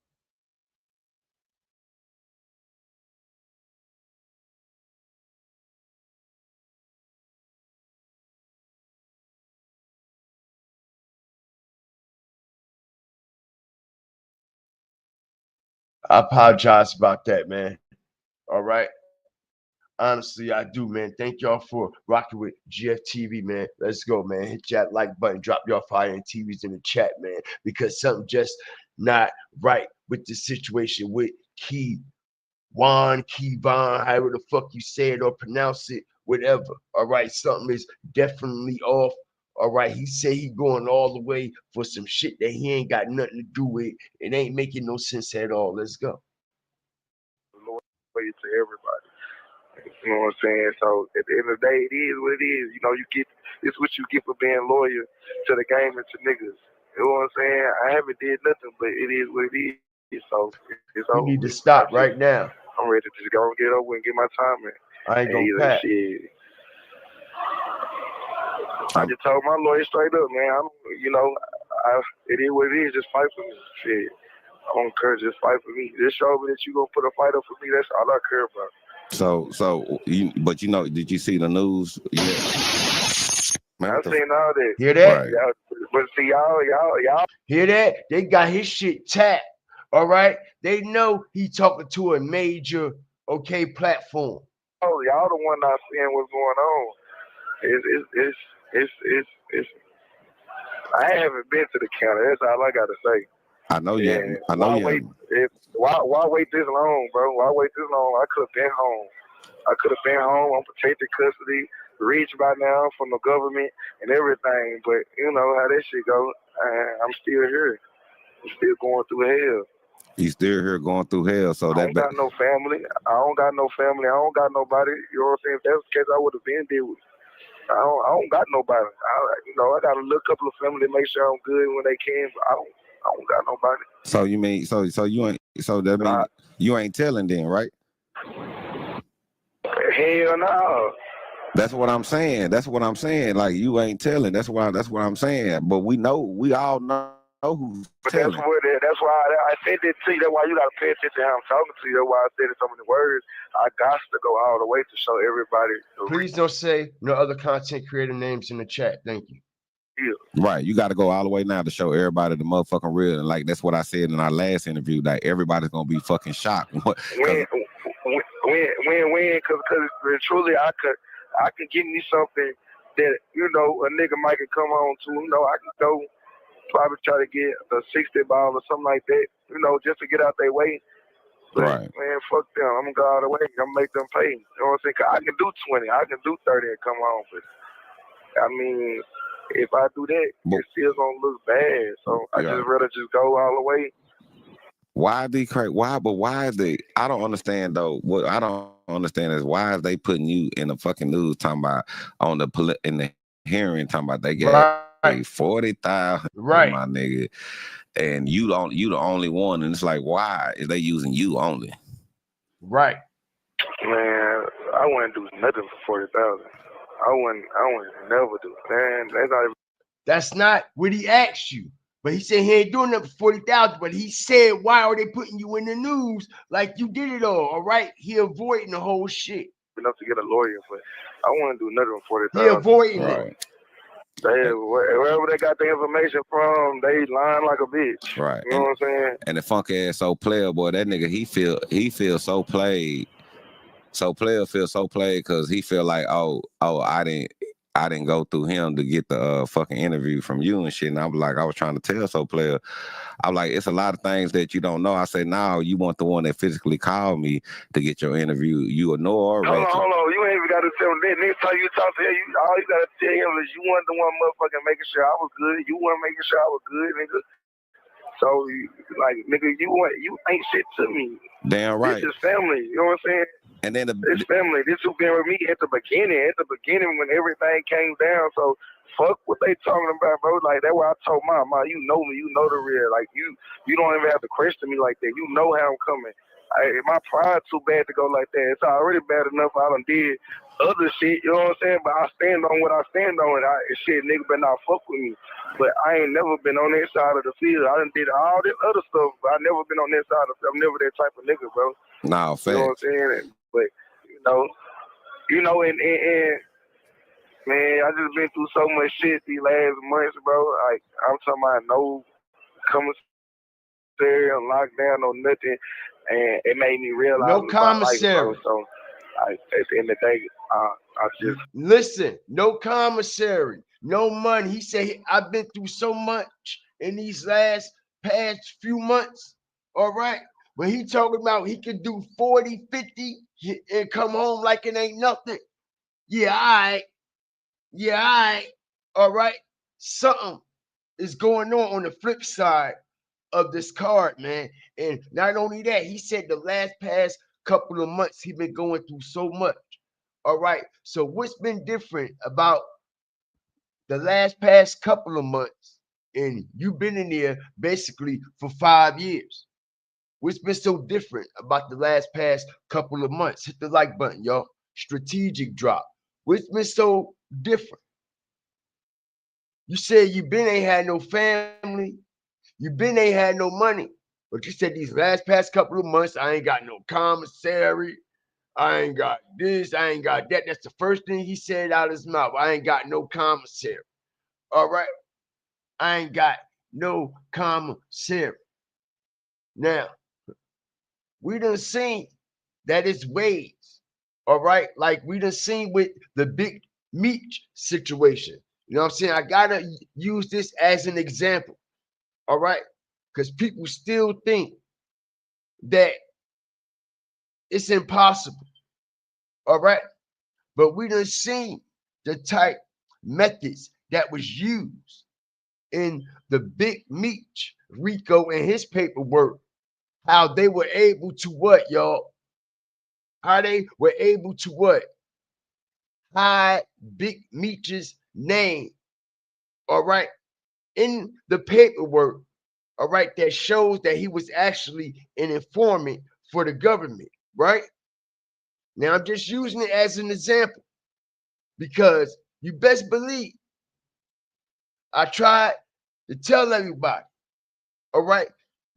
Speaker 1: I apologize about that, man. All right. Honestly, I do, man. Thank y'all for rocking with GFTV, man. Let's go, man. Hit that like button, drop y'all fire and TVs in the chat, man. Because something just not right with the situation with Keywan, however the fuck you say it or pronounce it, whatever. All right, something is definitely off. All right, he said he going all the way for some shit that he ain't got nothing to do with. It ain't making no sense at all. Let's go.
Speaker 2: To everybody. You know what I'm saying? So at the end of the day, it is what it is. You know, it's what you get for being loyal to the game and to niggas. You know what I'm saying? I haven't did nothing, but it is what it is. So it's
Speaker 1: You
Speaker 2: over.
Speaker 1: need to stop right now.
Speaker 2: I'm ready to just go and get over and get my time in.
Speaker 1: I ain't gonna pass.
Speaker 2: Shit. I just told my lawyer straight up, man. It is what it is. Just fight for me. Shit. I don't care. Just fight for me. Just show me that you gonna put a fight up for me. That's all I care about.
Speaker 3: But you know, did you see the news? Yeah.
Speaker 2: I seen all that.
Speaker 1: Hear that?
Speaker 2: Right. But see, y'all.
Speaker 1: Hear that? They got his shit tapped. All right. They know he talking to a major, platform.
Speaker 2: Oh, y'all the one not seeing what's going on. It's. I haven't been to the county. That's all I gotta say.
Speaker 3: I know you. I know you.
Speaker 2: Why wait this long, bro? Why wait this long? I could have been home. I'm protected custody, reached by now from the government and everything. But you know how that shit go. I'm still here. I'm still going through hell.
Speaker 3: You still here going through hell. So
Speaker 2: I don't got no family. I don't got nobody. You know what I'm saying? If that was the case, I would have been there with. I don't got nobody. I got a little couple of family to make sure I'm good when they can, but I don't got nobody.
Speaker 3: So you mean so you ain't that mean you ain't telling then, right?
Speaker 2: Hell no.
Speaker 3: That's what I'm saying. Like you ain't telling. That's what I'm saying. But we all know who's telling.
Speaker 2: That's why I said that to you. That's why you gotta pay attention to how I'm talking to you. That's why I said it so many words. I got to go all the way to show everybody.
Speaker 1: Please don't say no other content creator names in the chat. Thank you.
Speaker 2: Yeah.
Speaker 3: Right, you got to go all the way now to show everybody the motherfucking real. And like that's what I said in our last interview. That everybody's gonna be fucking shocked.
Speaker 2: When? Because truly, I could give me something that a nigga might can come on to. I can go probably try to get a 60 ball or something like that. Just to get out their way. But,
Speaker 3: right.
Speaker 2: Man, fuck them. I'm gonna go all the way. I'm gonna make them pay. You know what I'm saying? 'Cause I can do 20. I can do 30 and come on. But I mean, if I do that, it's still gonna look bad. So I just rather just go all the way.
Speaker 3: Why is they? I don't understand though. What I don't understand is why is they putting you in the fucking news talking about in the hearing talking about they gave 40,000,
Speaker 1: right,
Speaker 3: my nigga, and you the only one, and it's like why is they using you only?
Speaker 1: Right.
Speaker 2: Man, I wouldn't do nothing for 40,000. I wouldn't never do. Man,
Speaker 1: that's not what he asked you. But he said he ain't doing nothing for 40,000. But he said, why are they putting you in the news like you did it all right? He avoiding the whole shit.
Speaker 2: Enough to get a lawyer, but I wouldn't do nothing for 40,000.
Speaker 1: He avoiding
Speaker 3: it.
Speaker 2: Wherever they got the information from, they lying like a bitch.
Speaker 3: Right.
Speaker 2: You know what I'm saying?
Speaker 3: And the funk ass so player boy, that nigga he feel so played. So player feel so played because he feel like, oh, I didn't go through him to get the fucking interview from you and shit. And I was trying to tell so player, I'm like, it's a lot of things that you don't know. I say, now you want the one that physically called me to get your interview. You ignore
Speaker 2: Hold
Speaker 3: Ratchet.
Speaker 2: on. You ain't even got to tell him that. Next time you talk to him, all you got to tell him is you weren't the one motherfucking making sure I was good. You weren't making sure I was good, nigga. So, like, nigga, you ain't shit to me.
Speaker 3: Damn right.
Speaker 2: This is family. You know what I'm saying?
Speaker 3: And then
Speaker 2: this family. This who been with me at the beginning. At the beginning when everything came down. So, fuck what they talking about, bro. Like, that's why I told Ma, you know me. You know the real. Like, you don't even have to question me like that. You know how I'm coming. My pride too bad to go like that. It's already bad enough I done did other shit, you know what I'm saying? But I stand on what I stand on, and shit, nigga better not fuck with me. But I ain't never been on that side of the field. I done did all this other stuff, but I never been on that side of the field. I'm never that type of nigga, bro.
Speaker 3: No, facts.
Speaker 2: You know what I'm saying? But, and man, I just been through so much shit these last months, bro. Like, I'm talking about no commissary, lockdown, no nothing. And it made me realize
Speaker 1: no commissary.
Speaker 2: Life, bro. So, at the end of the day, I just
Speaker 1: listen. No commissary, no money. He said, I've been through so much in these past few months. All right. When he talking about he could do 40, 50 and come home like it ain't nothing. Yeah, all right. Yeah, all right. All right. Something is going on the flip side of this card, man. And not only that, he said the past couple of months he been going through so much. All right. So what's been different about the past couple of months? And you've been in there basically for 5 years. What's been so different about the past couple of months? Hit the like button, y'all. Strategic drop. What's been so different? You said you been ain't had no family. You been ain't had no money. But you said these past couple of months, I ain't got no commissary. I ain't got this. I ain't got that. That's the first thing he said out of his mouth. I ain't got no commissary. All right. I ain't got no commissary. Now, we done seen that it's ways. All right. Like we done seen with the big meat situation. You know what I'm saying? I got to use this as an example. All right. Because people still think that it's impossible. All right. But we done seen the type methods that was used in the big meat, Rico and his paperwork, how they were able to what, y'all? How they were able to what? Hide Big Meech's name, all right, in the paperwork, all right, that shows that he was actually an informant for the government, right? Now, I'm just using it as an example because you best believe I tried to tell everybody, all right,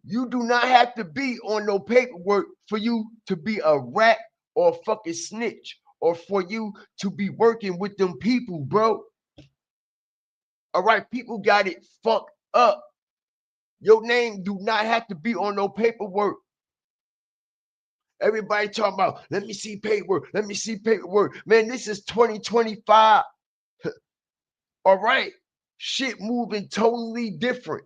Speaker 1: you do not have to be on no paperwork for you to be a rat or a fucking snitch or for you to be working with them people, bro. All right, people got it fucked up. Your name do not have to be on no paperwork. Everybody talking about, let me see paperwork. Let me see paperwork. Man, this is 2025. All right. Shit moving totally different.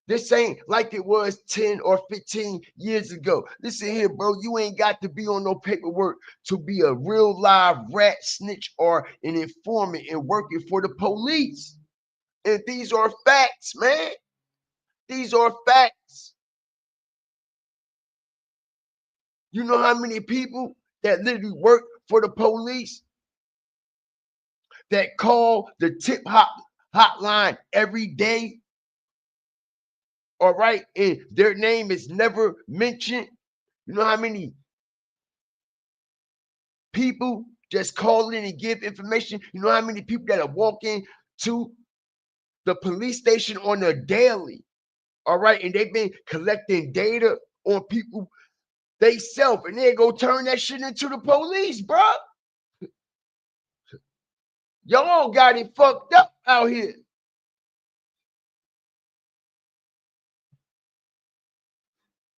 Speaker 1: This ain't like it was 10 or 15 years ago. Listen here, bro. You ain't got to be on no paperwork to be a real live rat, snitch, or an informant and working for the police. And these are facts, man. These are facts. You know how many people that literally work for the police that call the tip hotline every day? All right. And their name is never mentioned. You know how many people just call in and give information? You know how many people that are walking to the police station on a daily? All right. And they've been collecting data on people they self, and they go turn that shit into the police, bro. Y'all got it fucked up out here.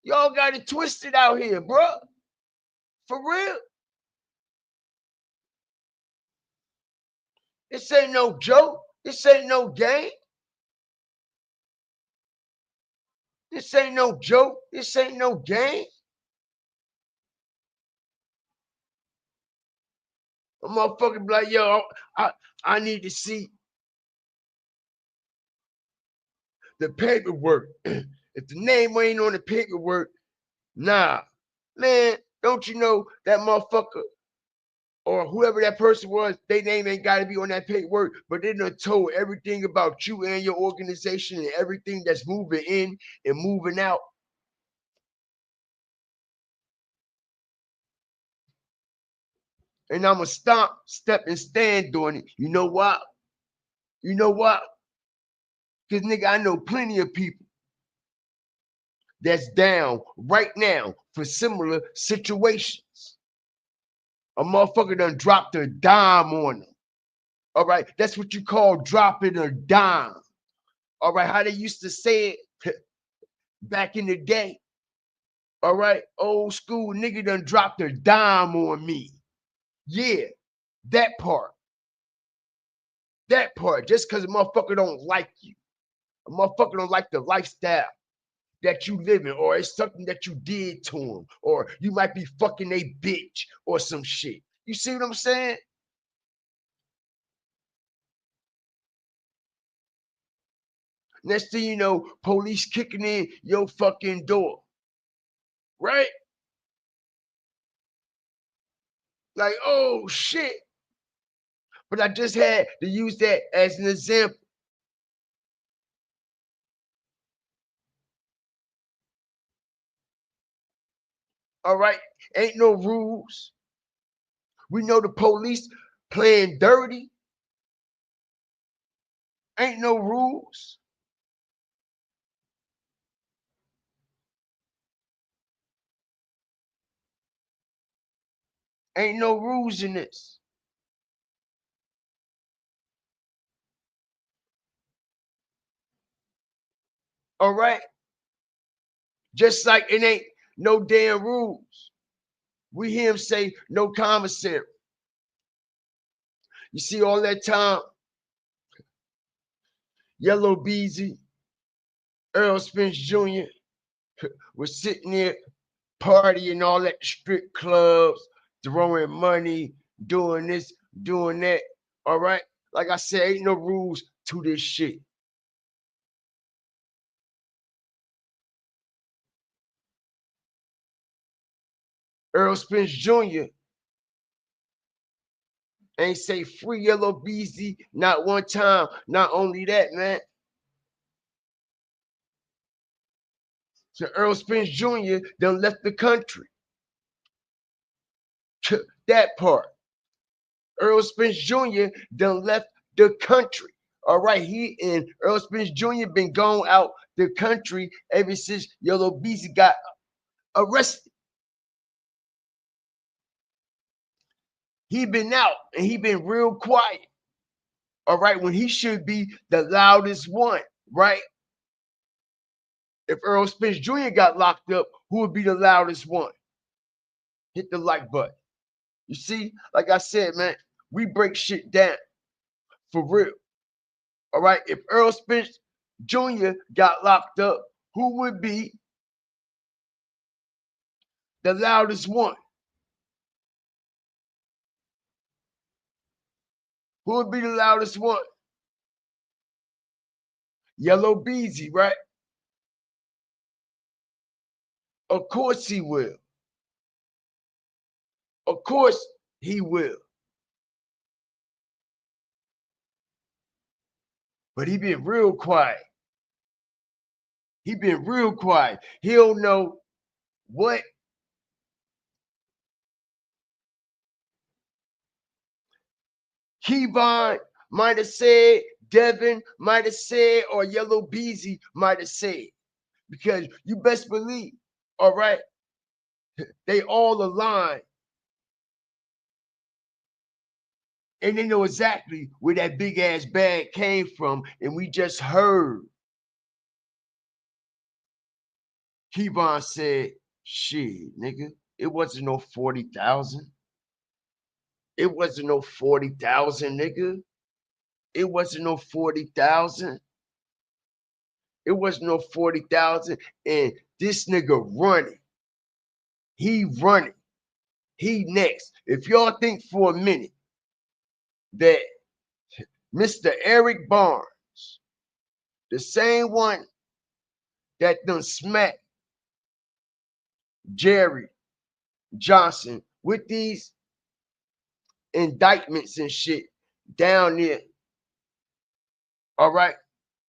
Speaker 1: Y'all got it twisted out here, bro. For real. This ain't no joke. This ain't no game. This ain't no joke. This ain't no game. A motherfucker be like, yo, I need to see the paperwork. If the name ain't on the paperwork, nah. Man, don't you know that motherfucker or whoever that person was, their name ain't got to be on that paperwork, but they done told everything about you and your organization and everything that's moving in and moving out. And I'm going to stop, step, and stand on it. You know what? You know what? Because, nigga, I know plenty of people that's down right now for similar situations. A motherfucker done dropped a dime on them. All right? That's what you call dropping a dime. All right? How they used to say it back in the day. All right? Old school nigga done dropped a dime on me. Yeah, that part. That part. Just because a motherfucker don't like you. A motherfucker don't like the lifestyle that you live in, or it's something that you did to him, or you might be fucking a bitch or some shit. You see what I'm saying? Next thing you know, police kicking in your fucking door. Right? Like, oh shit. But I just had to use that as an example. All right? Ain't no rules. We know the police playing dirty. Ain't no rules. Ain't no rules in this. All right? Just like it ain't no damn rules. We hear him say no commissary. You see all that time, Yella Beezy, Earl Spence Jr. was sitting there partying all at the strip clubs, throwing money, doing this, doing that. All right? Like I said, ain't no rules to this shit. Earl Spence Jr. ain't say free Yella Beezy not one time. Not only that, man. So Earl Spence Jr. done left the country. That part. Earl Spence Jr. done left the country. All right, he and Earl Spence Jr. been gone out the country ever since Yella Beezy got arrested. He been out and he been real quiet. All right, when he should be the loudest one, right? If Earl Spence Jr. got locked up, who would be the loudest one? Hit the like button. You see, like I said, man, we break shit down for real. All right, if Earl Spence Jr. got locked up, who would be the loudest one? Who would be the loudest one? Yella Beezy, right? Of course he will. Of course he will. But he been real quiet. He been real quiet. He don't know what Keywan might have said, Devin might have said, or Yella Beezy might have said. Because you best believe, all right, they all align. And they know exactly where that big ass bag came from. And we just heard Keywan said, shit, nigga, It wasn't no 40,000. It wasn't no 40,000, nigga. It wasn't no 40,000. It wasn't no 40,000. And this nigga running. He running. He next. If y'all think for a minute that Mr. Eric Barnes, the same one that done smacked Jerry Johnson with these indictments and shit down there, all right,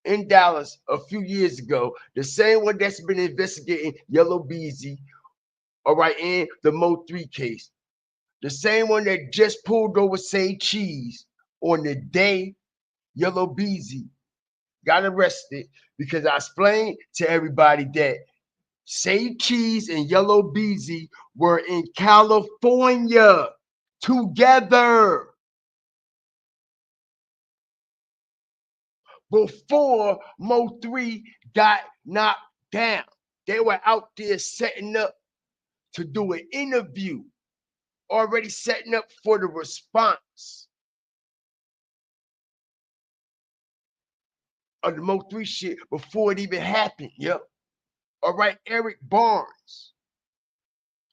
Speaker 1: in Dallas a few years ago, the same one that's been investigating Yella Beezy, all right, in the MO3 case, the same one that just pulled over Say Cheese on the day Yella Beezy got arrested, because I explained to everybody that Say Cheese and Yella Beezy were in California together before MO3 got knocked down. They were out there setting up to do an interview, already setting up for the response of the MO3 shit before it even happened. Yep. All right, Eric Barnes.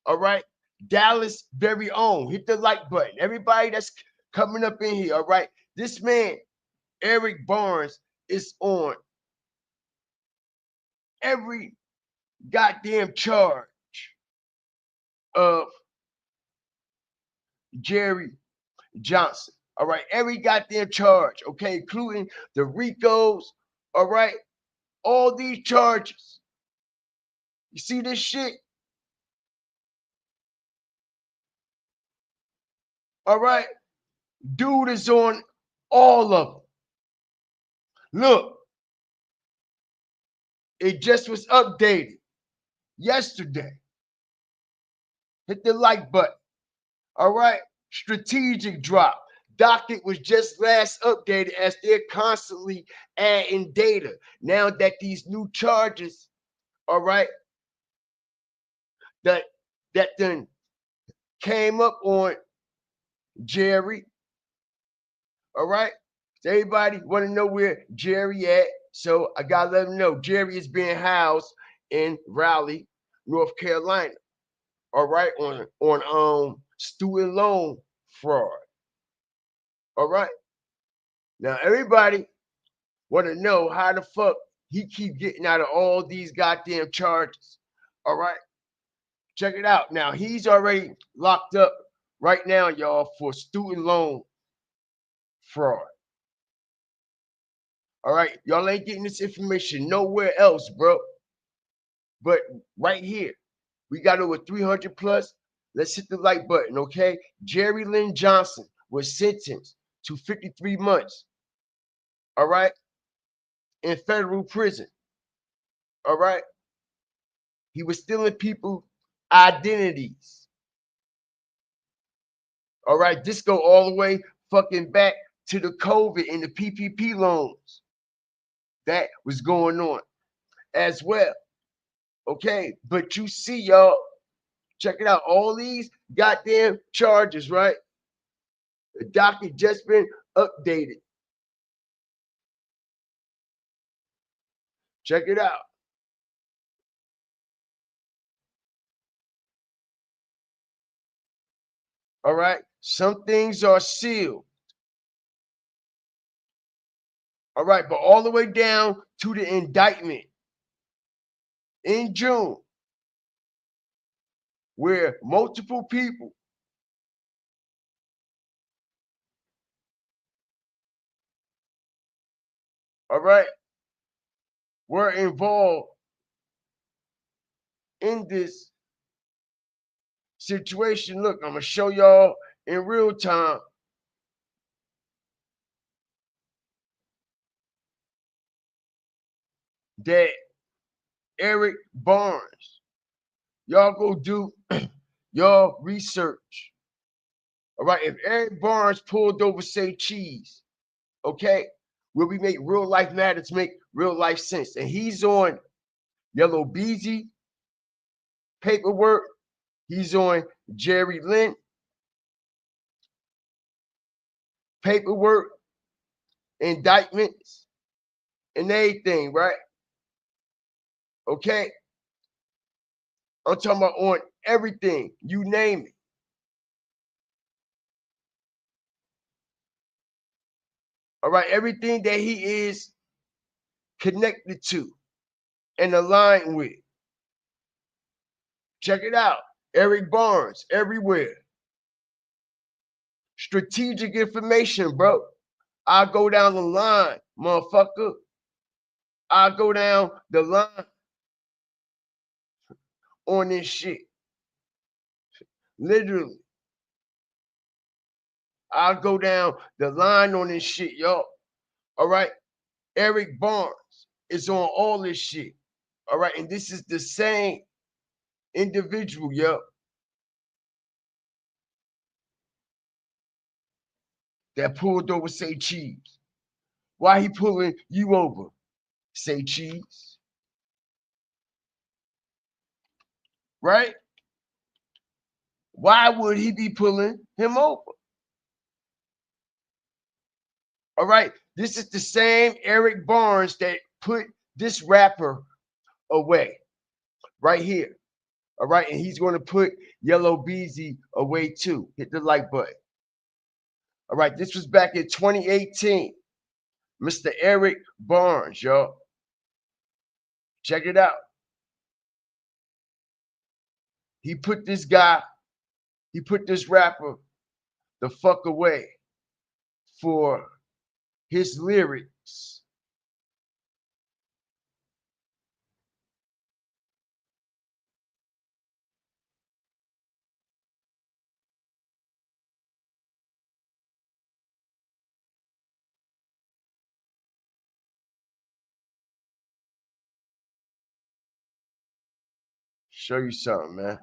Speaker 1: All right, Dallas' very own. Hit the like button. Everybody that's coming up in here. All right, this man, Eric Barnes, is on every goddamn charge of Jerry Johnson. All right, every goddamn charge, okay, including the Ricos, all right, all these charges. You see this shit? All right, dude is on all of them. Look, it just was updated yesterday. Hit the like button. All right, strategic drop. Docket was just last updated as they're constantly adding data. Now that these new charges, all right, that then came up on Jerry, all right? Everybody want to know where Jerry at, so I gotta let them know Jerry is being housed in Raleigh, North Carolina, all right, on student loan fraud, all right? Now everybody want to know how the fuck he keep getting out of all these goddamn charges, all right? Check it out. Now he's already locked up right now, y'all, for student loan fraud. All right, y'all ain't getting this information nowhere else, bro. But right here, we got over 300 plus. Let's hit the like button, okay? Jerry Lynn Johnson was sentenced to 53 months, all right, in federal prison, all right? He was stealing people's identities, all right? This go all the way fucking back to the COVID and the PPP loans that was going on as well. Okay, but you see, y'all, check it out. All these goddamn charges, right? The docket just been updated. Check it out. All right, some things are sealed. All right, but all the way down to the indictment in June, where multiple people, all right, were involved in this situation. Look, I'm gonna show y'all in real time. That Eric Barnes, y'all go do y'all research. All right, if Eric Barnes pulled over Say Cheese, okay, where we make real life matters make real life sense, and he's on Yella Beezy paperwork, He's on Jerry Lynn paperwork, indictments, and everything, right? Okay? I'm talking about on everything, you name it. All right, everything that he is connected to and aligned with. Check it out. Eric Barnes, everywhere. Strategic information, bro. I go down the line, motherfucker. I go down the line on this shit. Literally. I'll go down the line on this shit, y'all. All right. Eric Barnes is on all this shit. All right. And this is the same individual, yo, that pulled over Say Cheese. Why he pulling you over? Say Cheese. Right? Why would he be pulling him over? All right. This is the same Eric Barnes that put this rapper away right here. All right. And he's going to put Yella Beezy away too. Hit the like button. All right. This was back in 2018. Mr. Eric Barnes, y'all. Check it out. He put this rapper the fuck away for his lyrics. Show you something, man.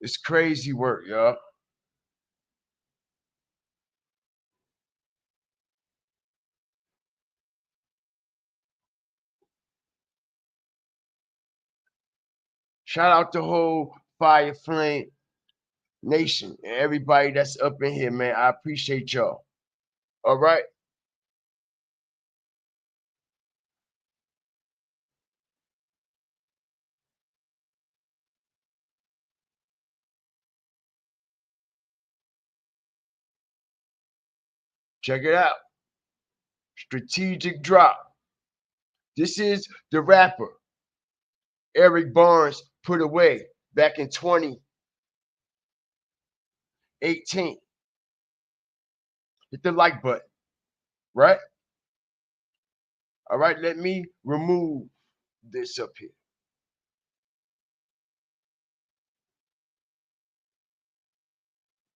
Speaker 1: It's crazy work, y'all. Shout out the whole Fire Flame Nation and everybody that's up in here, man. I appreciate y'all. All right. Check it out. Strategic drop. This is the rapper Eric Barnes put away back in 2018. Hit the like button, right? All right, let me remove this up here.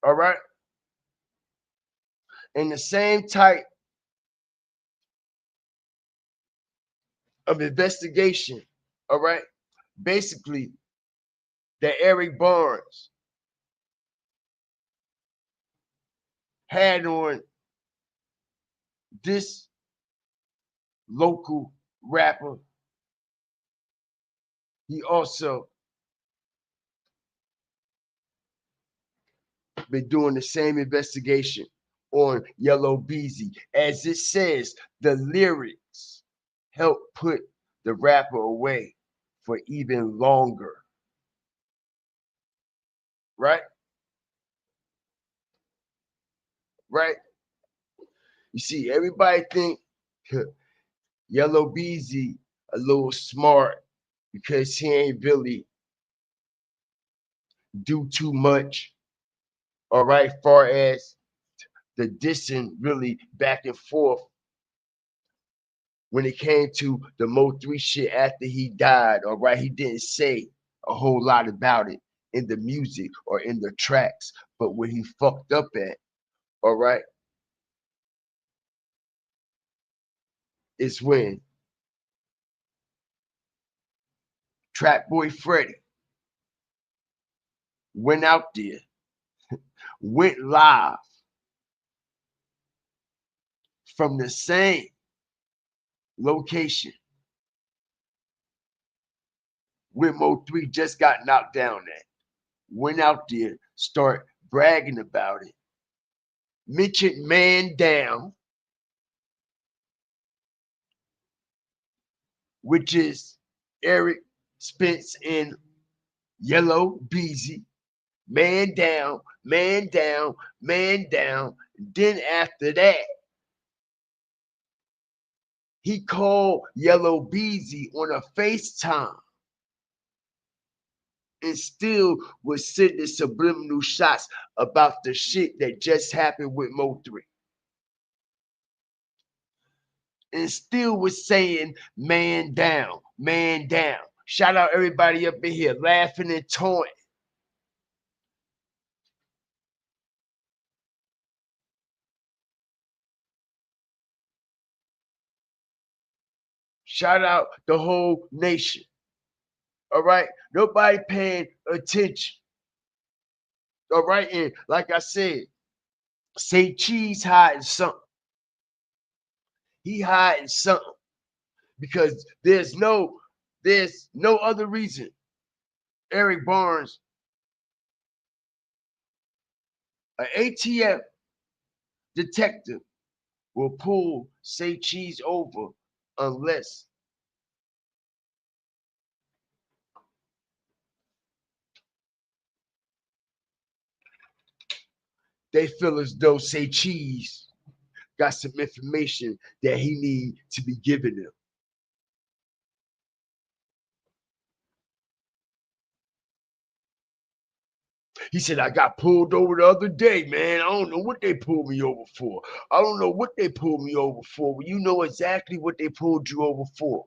Speaker 1: All right. And the same type of investigation, all right, basically that Eric Barnes had on this local rapper. He also been doing the same investigation on Yella Beezy. As it says, the lyrics help put the rapper away for even longer. Right? Right? You see, everybody think Yella Beezy a little smart because he ain't really do too much. All right, far as the dissing really back and forth when it came to the MO3 shit after he died. All right, he didn't say a whole lot about it in the music or in the tracks, but where he fucked up at, all right, is when Trap Boy Freddy went out there, went live from the same location when MO3 just got knocked down at. Went out there, start bragging about it. Mentioned man down, which is Eric Spence and Yella Beezy. Man down, man down, man down. Then after that, he called Yella Beezy on a FaceTime and still was sending subliminal shots about the shit that just happened with MO3. And still was saying, man down, man down. Shout out everybody up in here laughing and taunting. Shout out the whole nation. All right? Nobody paying attention. All right? And like I said, say Cheese hiding something. He hiding something. Because there's no other reason Eric Barnes, an ATF detective, will pull Say Cheese over unless they feel as though Say Cheese got some information that he need to be given them. He said, I got pulled over the other day, man. I don't know what they pulled me over for. I don't know what they pulled me over for. Well, you know exactly what they pulled you over for.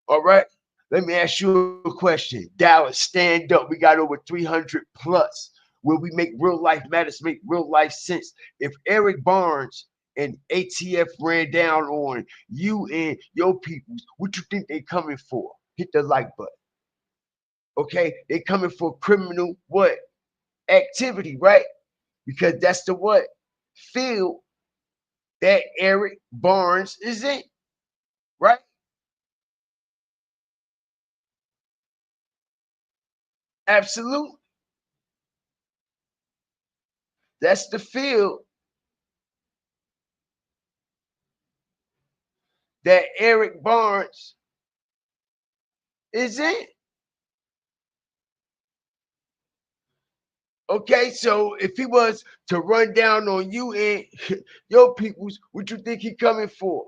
Speaker 1: All right? Let me ask you a question. Dallas, stand up. We got over 300 plus. Will we make real life matters, make real life sense? If Eric Barnes and ATF ran down on you and your people, what you think they coming for? Hit the like button. Okay? They coming for criminal what? Activity, right? Because that's the what? Field that Eric Barnes is in, right? Absolutely. That's the field that Eric Barnes is in. Okay, so if he was to run down on you and your peoples, what you think he coming for?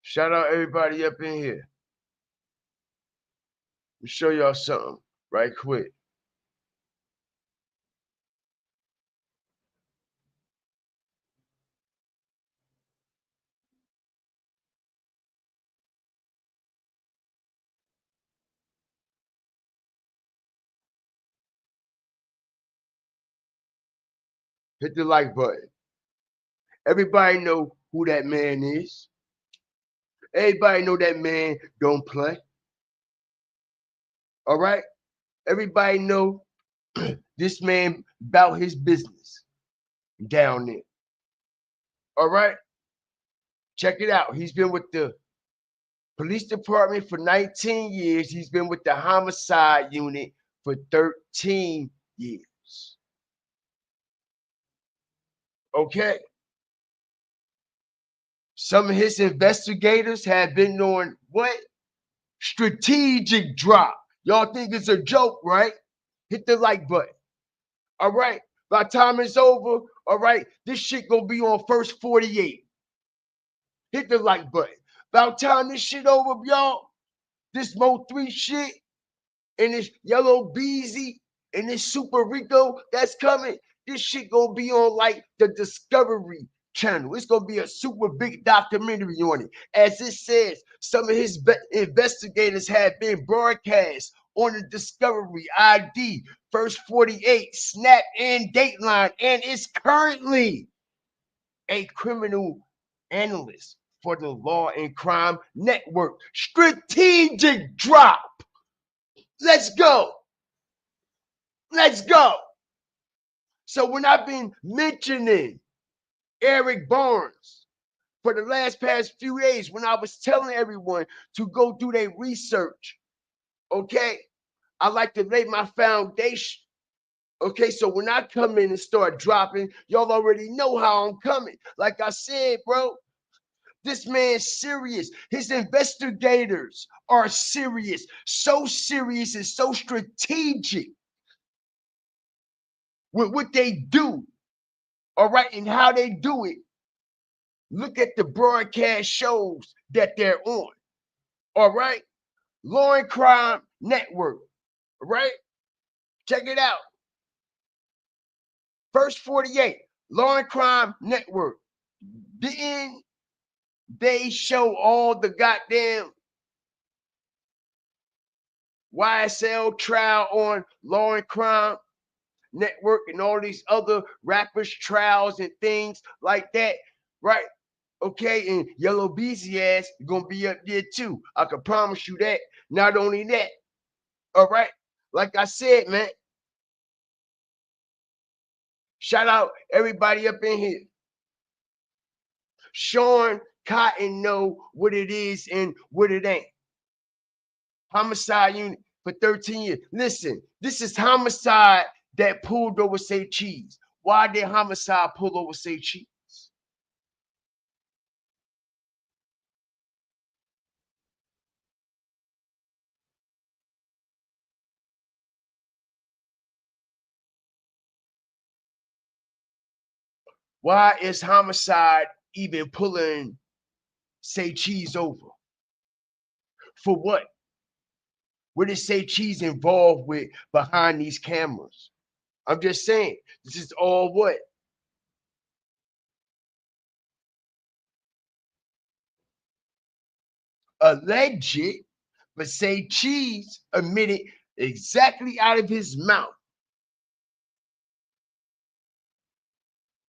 Speaker 1: Shout out everybody up in here. Let me show y'all something right quick. Hit the like button. Everybody know who that man is. Everybody know that man don't play. All right? Everybody know this man about his business down there. All right? Check it out. He's been with the police department for 19 years. He's been with the homicide unit for 13 years. Okay? Some of his investigators have been on what? Strategic drop. Y'all think it's a joke, right? Hit the like button. All right? By the time it's over, all right, this shit gonna be on first 48. Hit the like button. By the time this shit over, y'all, this MO3 shit and this Yella Beezy and this Super Rico that's coming, this shit gonna be on like the Discovery Channel. It's gonna be a super big documentary on it. As it says, some of his investigators have been broadcast on the Discovery ID, First 48, Snap, and Dateline, and is currently a criminal analyst for the Law and Crime Network. Strategic drop. Let's go. Let's go. So when I've been mentioning Eric Barnes for the past few days, when I was telling everyone to go do their research, okay, I like to lay my foundation. Okay, so when I come in and start dropping, y'all already know how I'm coming. Like I said, bro, this man's serious. His investigators are serious and so strategic with what they do. All right, and how they do it. Look at the broadcast shows that they're on. All right, Law and Crime Network. All right, check it out. First 48, Law and Crime Network. Didn't they show all the goddamn YSL trial on Law and Crime Network and all these other rappers' trials and things like that, right? Okay, and Yella Beezy ass gonna be up there too. I can promise you that. Not only that, all right. Like I said, man. Shout out everybody up in here. Sean Cotton know what it is and what it ain't. Homicide unit for 13 years. Listen, this is homicide that pulled over Say Cheese. Why did homicide pull over Say Cheese? Why is homicide even pulling Say Cheese over? For what? What is Say Cheese involved with behind these cameras? I'm just saying, this is all what? Alleged, but Say Cheese admitted exactly out of his mouth,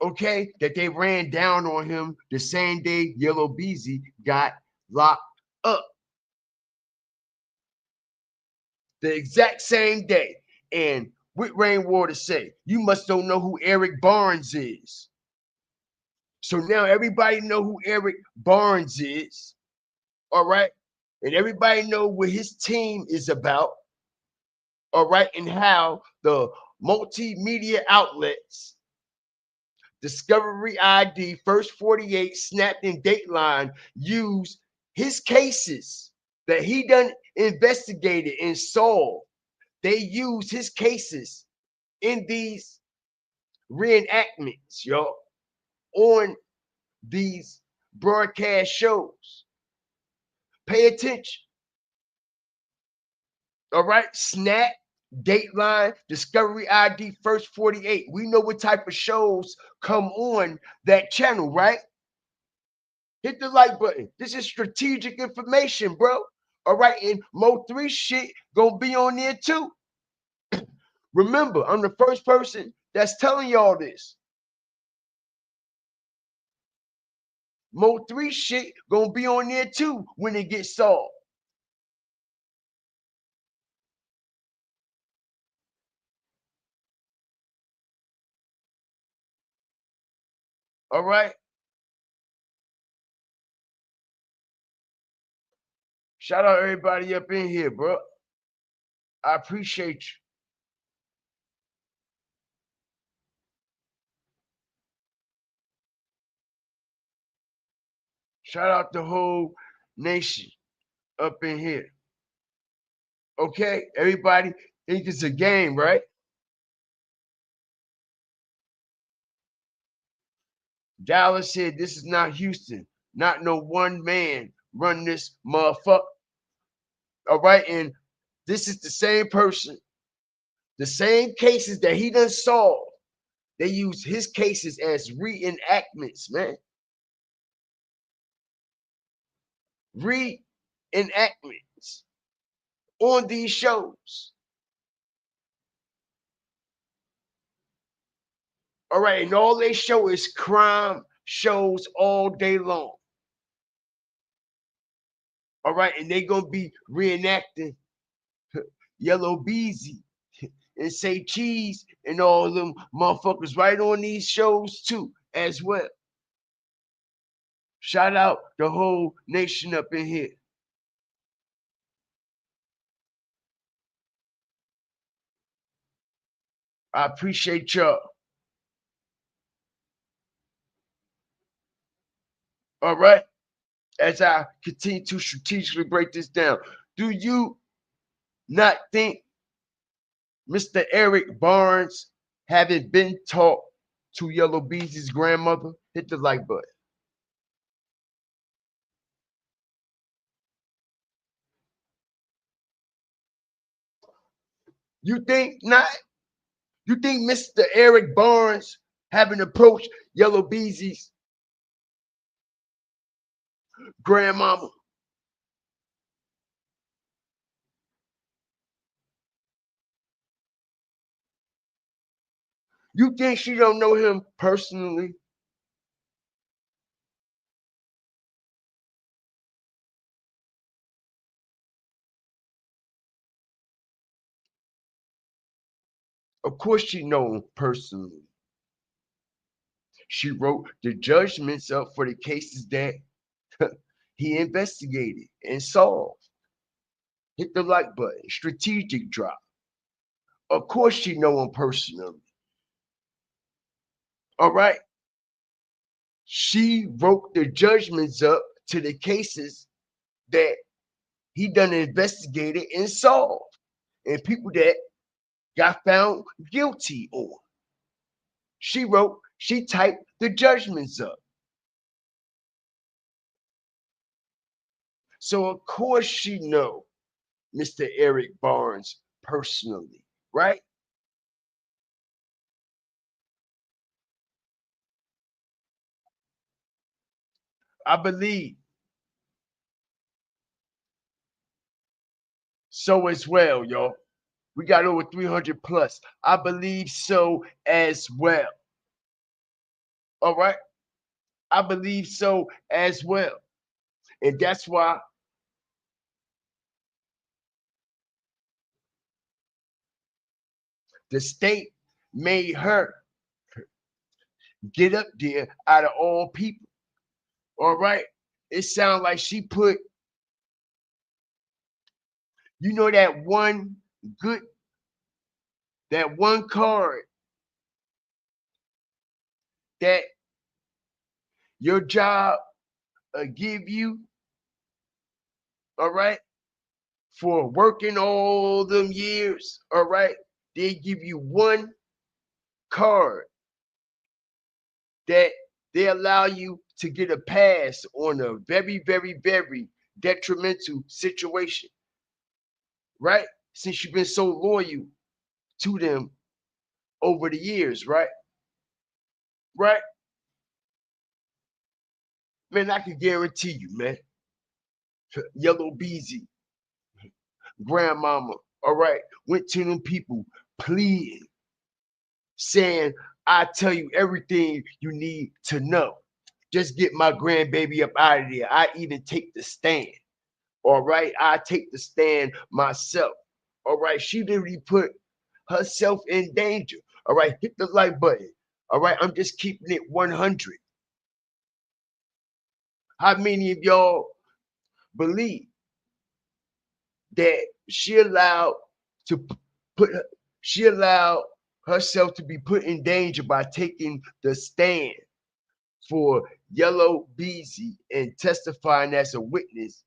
Speaker 1: okay, that they ran down on him the same day Yella Beezy got locked up. The exact same day. And what Rainwater say? You must don't know who Eric Barnes is. So now everybody know who Eric Barnes is. All right. And everybody know what his team is about. All right. And how the multimedia outlets, Discovery ID, First 48, Snapped, and Dateline use his cases that he done investigated and solved. They use his cases in these reenactments, y'all, on these broadcast shows. Pay attention. All right, Snap, Dateline, Discovery ID, First 48. We know what type of shows come on that channel, right? Hit the like button. This is strategic information, bro. All right, and MO3 shit gonna be on there too. Remember, I'm the first person that's telling y'all this. MO3 shit gonna be on there too when it gets solved. All right. Shout out everybody up in here, bro. I appreciate you. Shout out the whole nation up in here. Okay, everybody think it's a game, right? Dallas said this is not Houston. Not no one man run this motherfucker. All right, and this is the same person, the same cases that he done solved. They use his cases as reenactments, man. Reenactments on these shows. All right, and all they show is crime shows all day long. All right, and they gonna be reenacting Yellow Beezy and Say Cheese and all of them motherfuckers right on these shows too, as well. Shout out the whole nation up in here. I appreciate y'all. All right. As I continue to strategically break this down, do you not think Mr. Eric Barnes, having been taught to Yellow Beezy's grandmother, hit the like button? You think not? You think Mr. Eric Barnes, having approached Yellow Beezy's grandmama, you think she don't know him personally? Of course she know him personally. She wrote the judgments up for the cases that he investigated and solved. Hit the like button. Strategic drop. Of course she know him personally. All right. She wrote the judgments up to the cases that he done investigated and solved, and people that got found guilty on. She typed the judgments up. So of course she know Mr. Eric Barnes personally, right? I believe so as well, y'all. We got over 300 plus. I believe so as well. All right. I believe so as well. And that's why the state made her get up there out of all people. All right. It sounds like she put, you know, good, that one card that your job give you, all right, for working all them years, all right, they give you one card that they allow you to get a pass on a very, very, very detrimental situation, right? Since you've been so loyal to them over the years, right? Right? Man, I can guarantee you, man. Yellow Beezy, grandmama, all right, went to them people pleading, saying, I tell you everything you need to know. Just get my grandbaby up out of there. I even take the stand. All right. I take the stand myself. All right. She literally put herself in danger. All right. Hit the like button. All right. I'm just keeping it 100. How many of y'all believe that to put she allowed herself to be put in danger by taking the stand for Yellow Beezy and testifying as a witness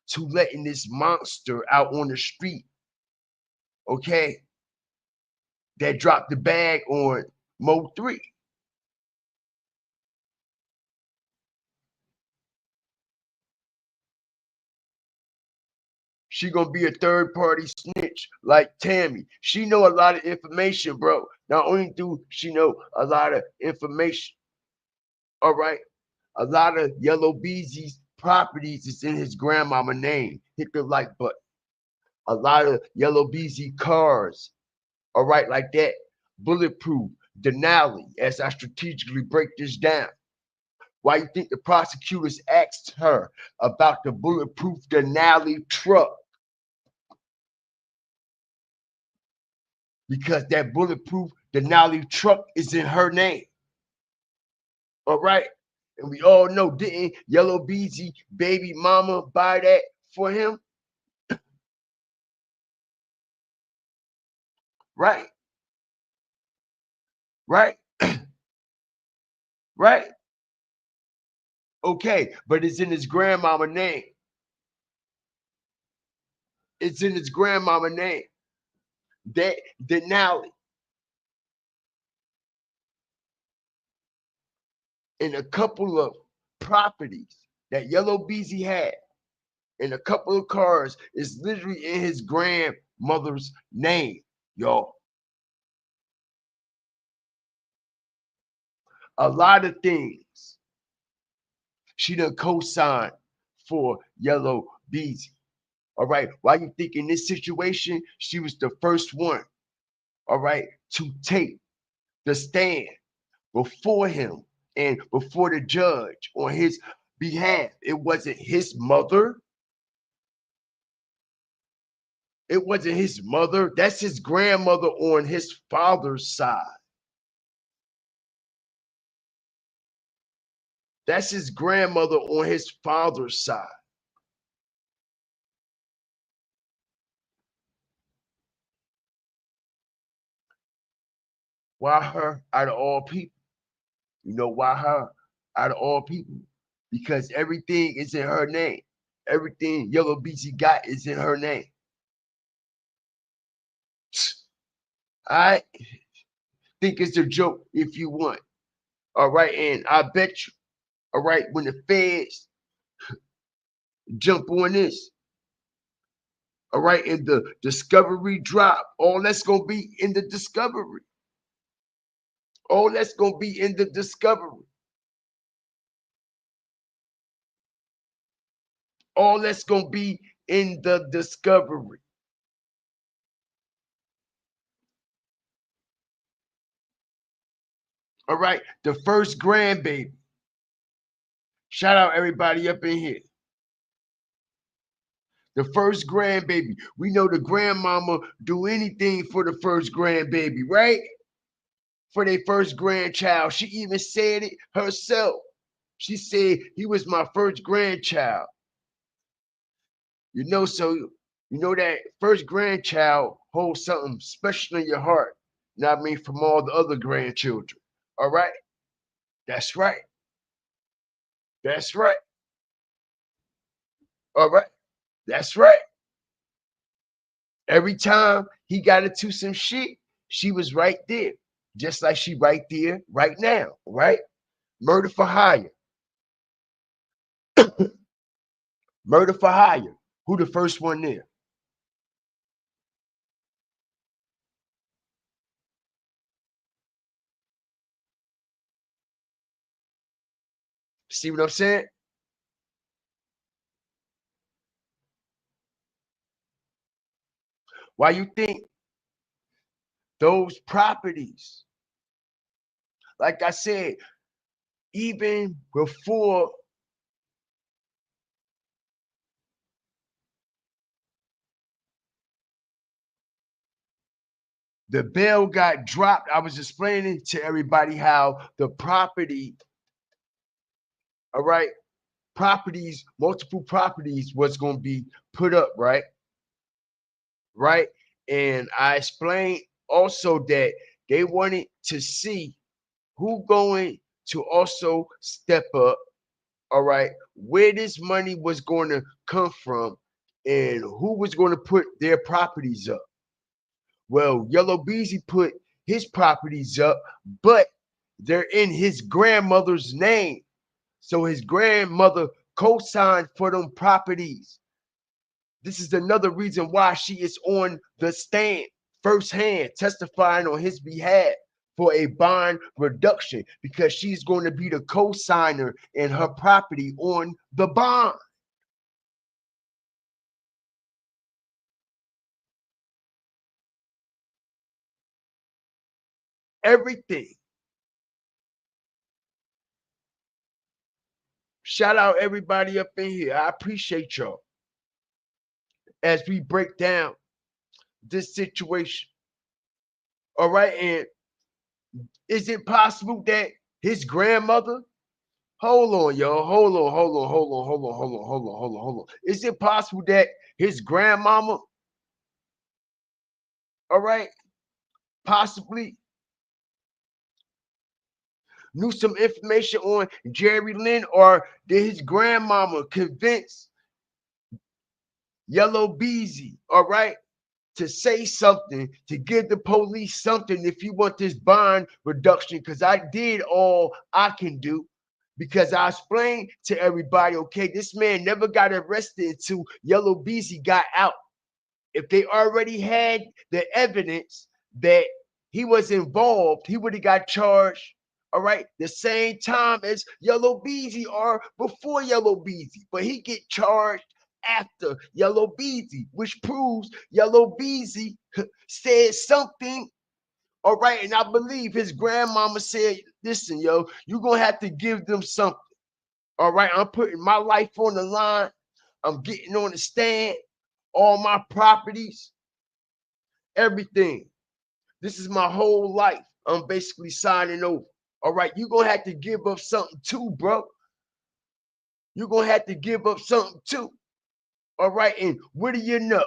Speaker 1: to letting this monster out on the street, okay, that dropped the bag on MO3? She gonna be a third party snitch like Tammy. She know a lot of information, bro. Not only do she know a lot of information, all right, a lot of Yellow Beezy's properties is in his grandmama name. Hit the like button. A lot of Yella Beezy cars, all right, like that. Bulletproof, Denali, as I strategically break this down. Why you think the prosecutors asked her about the bulletproof Denali truck? Because that bulletproof Denali truck is in her name. All right. And we all know, didn't Yella Beezy baby mama buy that for him? Right. Right. Right. Okay. But it's in his grandmama name. It's in his grandmama name. That Denali. And a couple of properties that Yella Beezy had and a couple of cars is literally in his grandmother's name, y'all. A lot of things she done co-signed for Yella Beezy. All right. Why you think in this situation she was the first one, all right, to take the stand before him and before the judge on his behalf? It wasn't his mother. It wasn't his mother. That's his grandmother on his father's side. That's his grandmother on his father's side. Why her out of all people? You know why her out of all people? Because everything is in her name. Everything Yella Beezy got is in her name. I think it's a joke if you want. All right, and I bet you, all right, when the feds jump on this, all right, and the discovery drop, all that's gonna be in the discovery. All that's gonna be in the discovery. All that's gonna be in the discovery. All right, the first grandbaby. Shout out everybody up in here. The first grandbaby. We know the grandmama do anything for the first grandbaby, right? For their first grandchild. She even said it herself. She said he was my first grandchild. You know, so you know that first grandchild holds something special in your heart. You know what I mean? From all the other grandchildren. All right? That's right. That's right. All right. That's right. Every time he got into some shit, she was right there. Just like she right there right now, right? Murder for hire. Murder for hire. Who the first one there? See what I'm saying? Why you think those properties, like I said, even before the bail got dropped, I was explaining to everybody how the property, all right, properties, multiple properties was going to be put up, right? Right. And I explained also that they wanted to see who going to also step up, all right, where this money was going to come from and who was going to put their properties up. Well, Yella Beezy put his properties up, but they're in his grandmother's name. So his grandmother co-signed for them properties. This is another reason why she is on the stand firsthand, testifying on his behalf for a bond reduction because she's going to be the co-signer in her property on the bond. everything. Shout out everybody up in here. I appreciate y'all as we break down this situation. All right. And is it possible that his grandmother? Hold on, y'all. Hold on, hold on, hold on, hold on, hold on, hold on, hold on, hold on. Is it possible that his grandmama, all right, possibly knew some information on Jerry Lynn, or did his grandmama convince Yella Beezy, all right, to say something, to give the police something if you want this bond reduction? Because I did all I can do. Because I explained to everybody, okay, this man never got arrested until Yella Beezy got out. If they already had the evidence that he was involved, he would have got charged, all right, the same time as Yella Beezy or before Yella Beezy. But he get charged after Yella Beezy, which proves Yella Beezy said something. All right, and I believe his grandmama said, listen, yo, you're going to have to give them something. All right, I'm putting my life on the line. I'm getting on the stand, all my properties, everything. This is my whole life. I'm basically signing over. All right, you're going to have to give up something too, bro. You're going to have to give up something too. All right, and what do you know?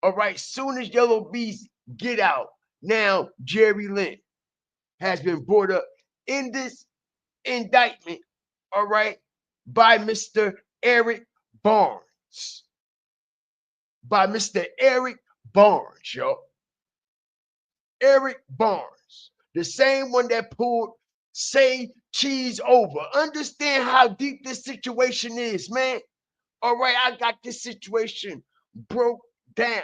Speaker 1: All right, soon as Yella Beezy get out, now Jerry Lynn has been brought up in this indictment, all right, by Mr. Eric Barnes. By Mr. Eric Barnes, yo. Eric Barnes, the same one that pulled Say Cheese over. Understand how deep this situation is, man. All right, I got this situation broke down,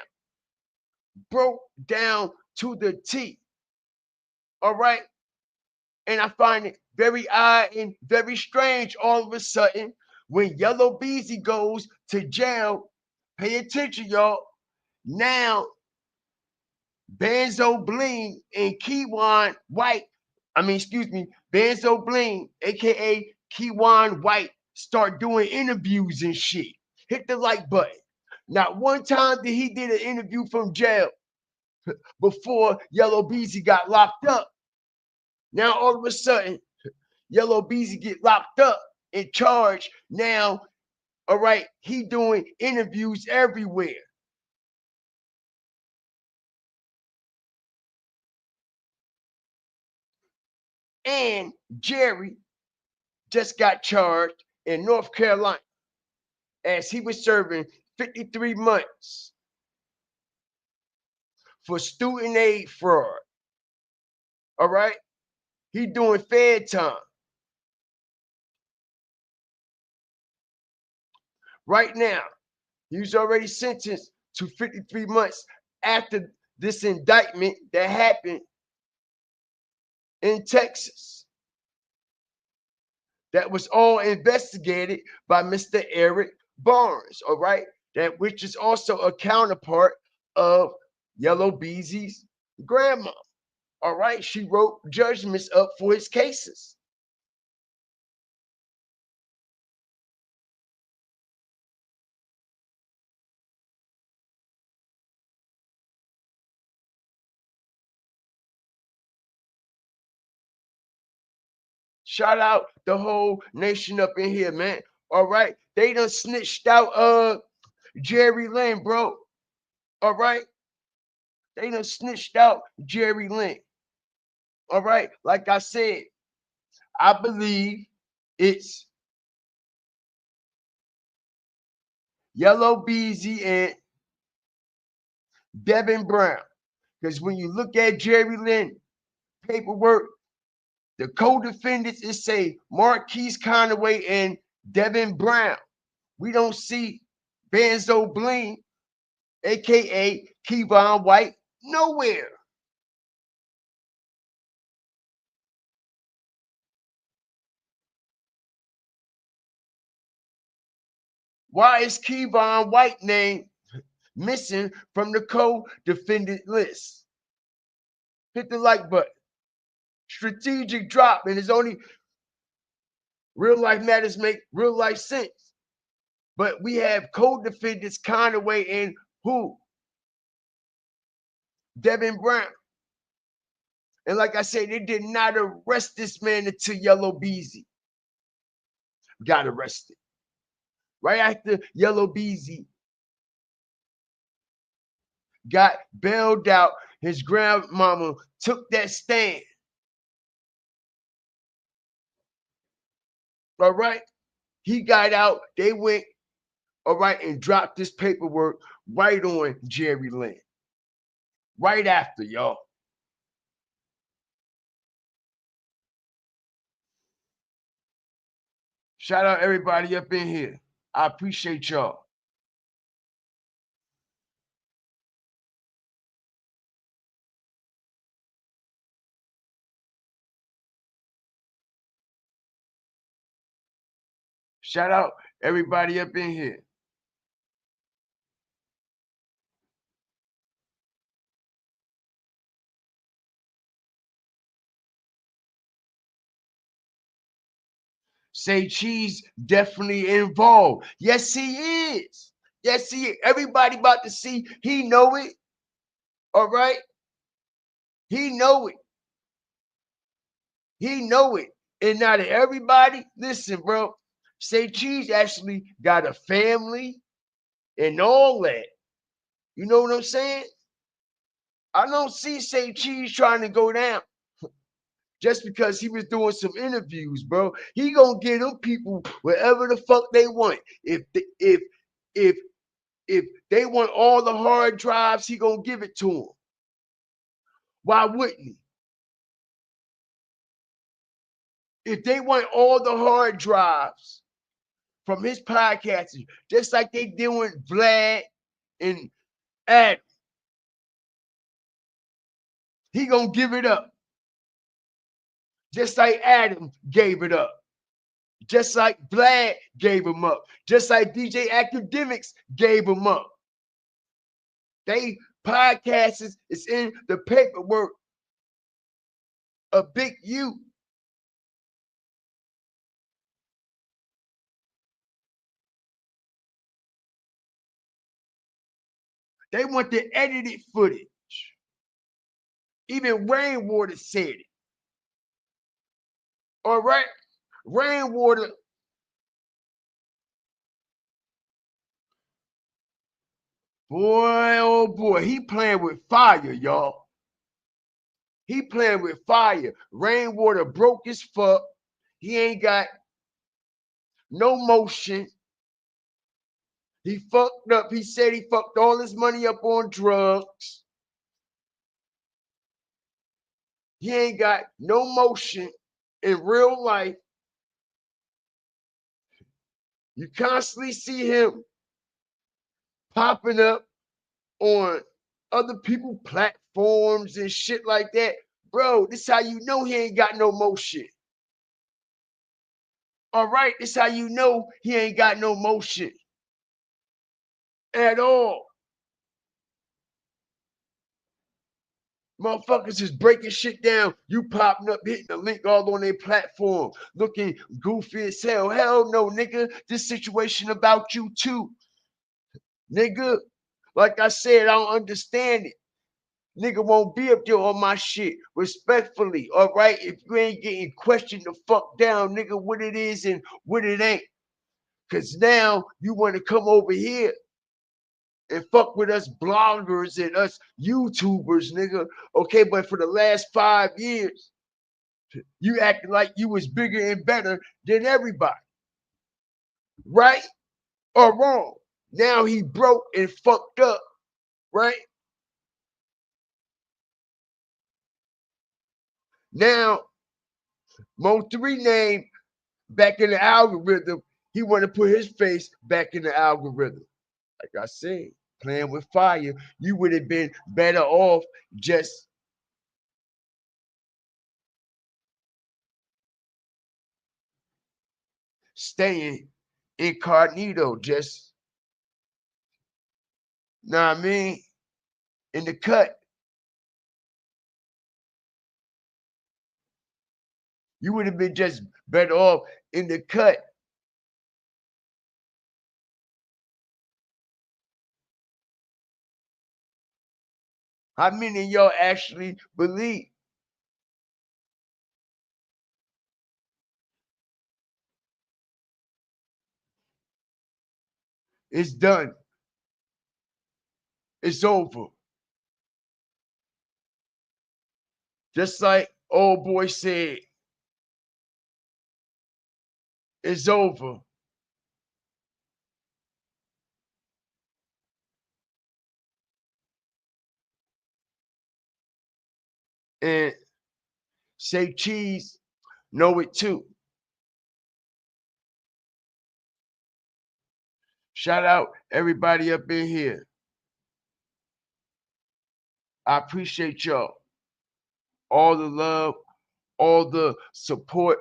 Speaker 1: broke down to the T. All right, and I find it very odd and very strange all of a sudden when Yella Beezy goes to jail. Pay attention, y'all. Now Benzo Bling and Keywan White, Benzo Bling, aka Keywan White, start doing interviews and shit. Hit the like button. Not one time did he did an interview from jail before Yella Beezy got locked up. Now all of a sudden, Yella Beezy get locked up and charged. Now, all right, he doing interviews everywhere. And Jerry just got charged in North Carolina as he was serving 53 months for student aid fraud. All right, he doing Fed time right now. He was already sentenced to 53 months after this indictment that happened in Texas. That was all investigated by Mr. Eric Barnes, all right? That which is also a counterpart of Yella Beezy's grandma. All right, she wrote judgments up for his cases. Shout out the whole nation up in here, man. All right, they done snitched out Jerry Lynn, bro. All right, they done snitched out Jerry Lynn. All right, like I said, I believe it's Yella Beezy and Devin Brown. Because when you look at Jerry Lynn paperwork, the co-defendants is say Marquise Conaway and Devin Brown. We don't see Benzo Bling, aka Keywan White, nowhere. Why is Keywan White name missing from the co-defendant list? Hit the like button. Strategic drop, and it's only real life matters make real life sense. But we have co-defendants Conway and who? Devin Brown. And like I said, they did not arrest this man until Yella Beezy got arrested. Right after Yella Beezy got bailed out, his grandmama took that stand. All right. He got out. They went, all right, and dropped this paperwork right on Jerry Lynn. Right after, y'all. Shout out everybody up in here. I appreciate y'all. Shout out everybody up in here. Say Cheese definitely involved. Yes, he is. Yes, he is. Everybody about to see. He know it. All right. He know it. He know it. And now that everybody, listen, bro. Say Cheese actually got a family and all that. You know what I'm saying? I don't see Say Cheese trying to go down just because he was doing some interviews, bro. He gonna get them people wherever the fuck they want. If if they want all the hard drives, he gonna give it to them. Why wouldn't he? If they want all the hard drives from his podcast, just like they doing Vlad and Adam, he gonna give it up. Just like Adam gave it up. Just like Vlad gave him up. Just like DJ Academics gave him up. They podcasts is in the paperwork of Big U. They want the edited footage. Even Rainwater said it. All right? Rainwater. Boy, oh boy, he playing with fire, y'all. He playing with fire. Rainwater broke his fuck. He ain't got no motion. He fucked up. He said he fucked all his money up on drugs. He ain't got no motion in real life. You constantly see him popping up on other people's platforms and shit like that. Bro, this how you know he ain't got no motion. All right, this how you know he ain't got no motion at all. Motherfuckers is breaking shit down. You popping up, hitting the link all on their platform, looking goofy as hell. Hell no, nigga. This situation about you too. Nigga, like I said, I don't understand it. Nigga won't be up there on my shit respectfully, all right? If you ain't getting questioned the fuck down, nigga, what it is and what it ain't. Because now you want to come over here and fuck with us bloggers and us YouTubers, nigga. Okay, but for the last 5 years, you acting like you was bigger and better than everybody. Right or wrong? Now he broke and fucked up, right? Now, MO3 name back in the algorithm, he want to put his face back in the algorithm. Like I said, playing with fire, you would have been better off just staying incognito, just, know what I mean, in the cut. You would have been just better off in the cut. How many of y'all actually believe? It's done. It's over. Just like old boy said, it's over. And say cheese, know it too. Shout out everybody up in here. I appreciate y'all. All the love, all the support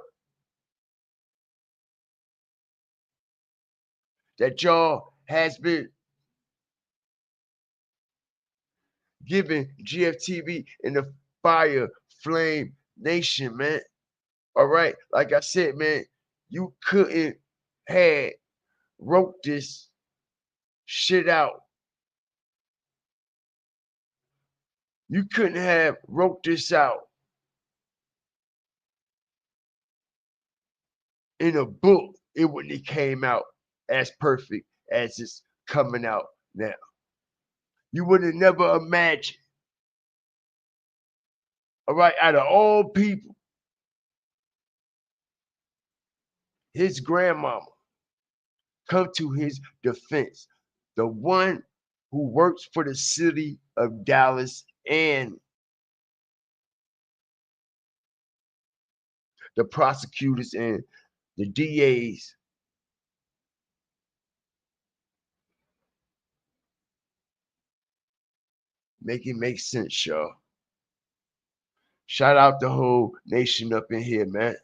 Speaker 1: that y'all has been giving GFTV in the Fire Flame Nation, man. All right, like I said, man, you couldn't had wrote this shit out. You couldn't have wrote this out in a book. It wouldn't have came out as perfect as it's coming out now. You would have never imagined. All right, out of all people, his grandmama come to his defense. The one who works for the city of Dallas and the prosecutors and the DAs. Make it make sense, y'all. Shout out the whole nation up in here, man.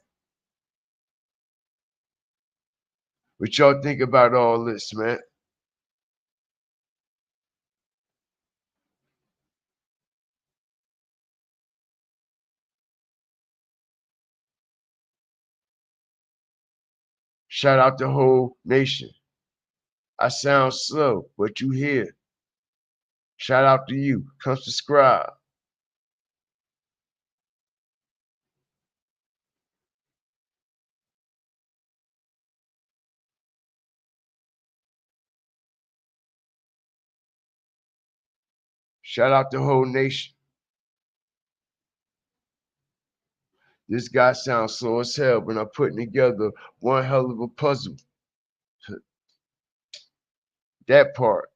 Speaker 1: What y'all think about all this, man? Shout out the whole nation. I sound slow, but you hear. Shout out to you. Come subscribe. Shout out the whole nation. This guy sounds slow as hell, but I'm putting together one hell of a puzzle. That part.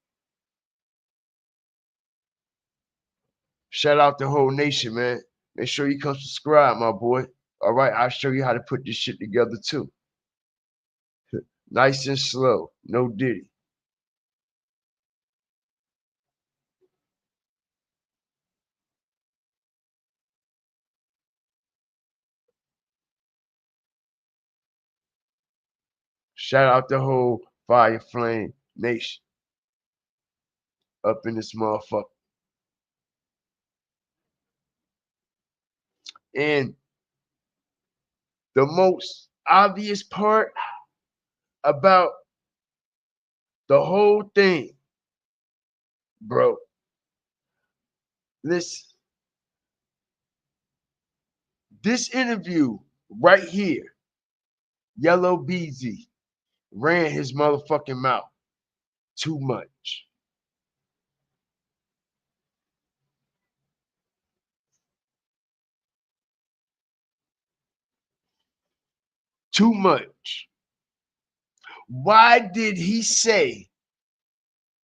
Speaker 1: Shout out the whole nation, man. Make sure you come subscribe, my boy. All right, I'll show you how to put this shit together too. Nice and slow. No diddy. Shout out the whole Fire Flame Nation up in this motherfucker. And the most obvious part about the whole thing, bro. Listen, this interview right here, Yella Beezy ran his motherfucking mouth too much. Too much. Why did he say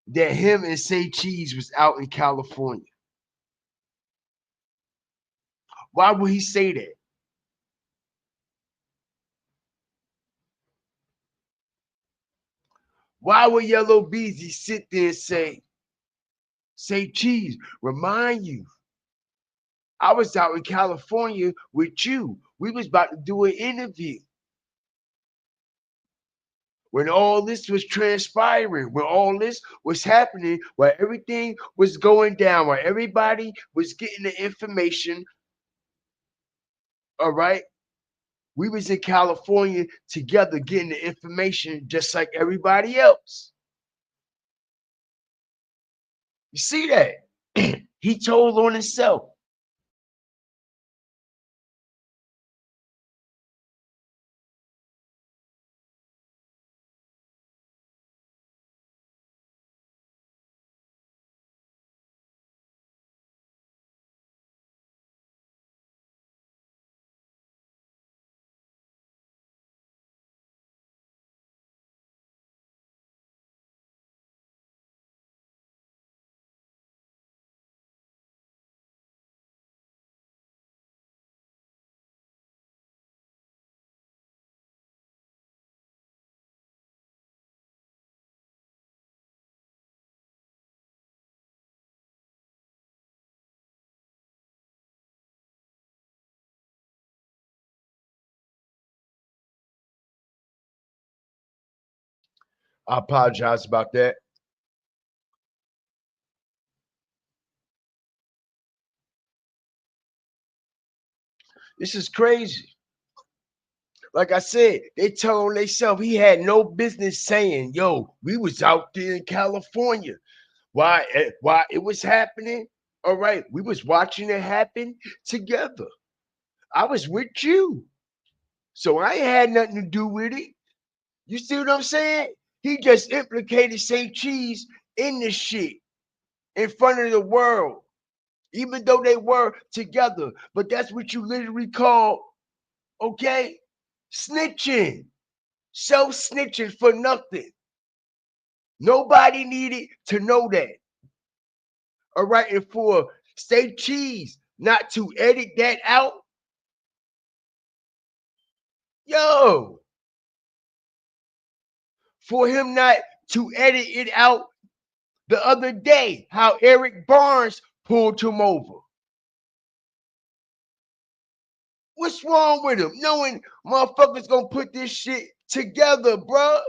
Speaker 1: that him and Say Cheese was out in California? Why would he say that? Why would Yellow Beezy sit there and Say Cheese, remind you, I was out in California with you. We was about to do an interview. When all this was transpiring, when all this was happening, while everything was going down, while everybody was getting the information, all right? We was in California together getting the information just like everybody else. You see that? He told on himself. I apologize about that. This is crazy. Like I said, they told themselves he had no business saying, yo, we was out there in California. Why it was happening? All right, we was watching it happen together. I was with you. So I ain't had nothing to do with it. You see what I'm saying? He just implicated St. Cheese in this shit in front of the world, even though they were together. But that's what you literally call, okay, snitching. Self-snitching for nothing. Nobody needed to know that. All right, and for St. Cheese not to edit that out, yo, for him not to edit it out the other day, how Eric Barnes pulled him over. What's wrong with him? Knowing motherfuckers gonna put this shit together, bruh.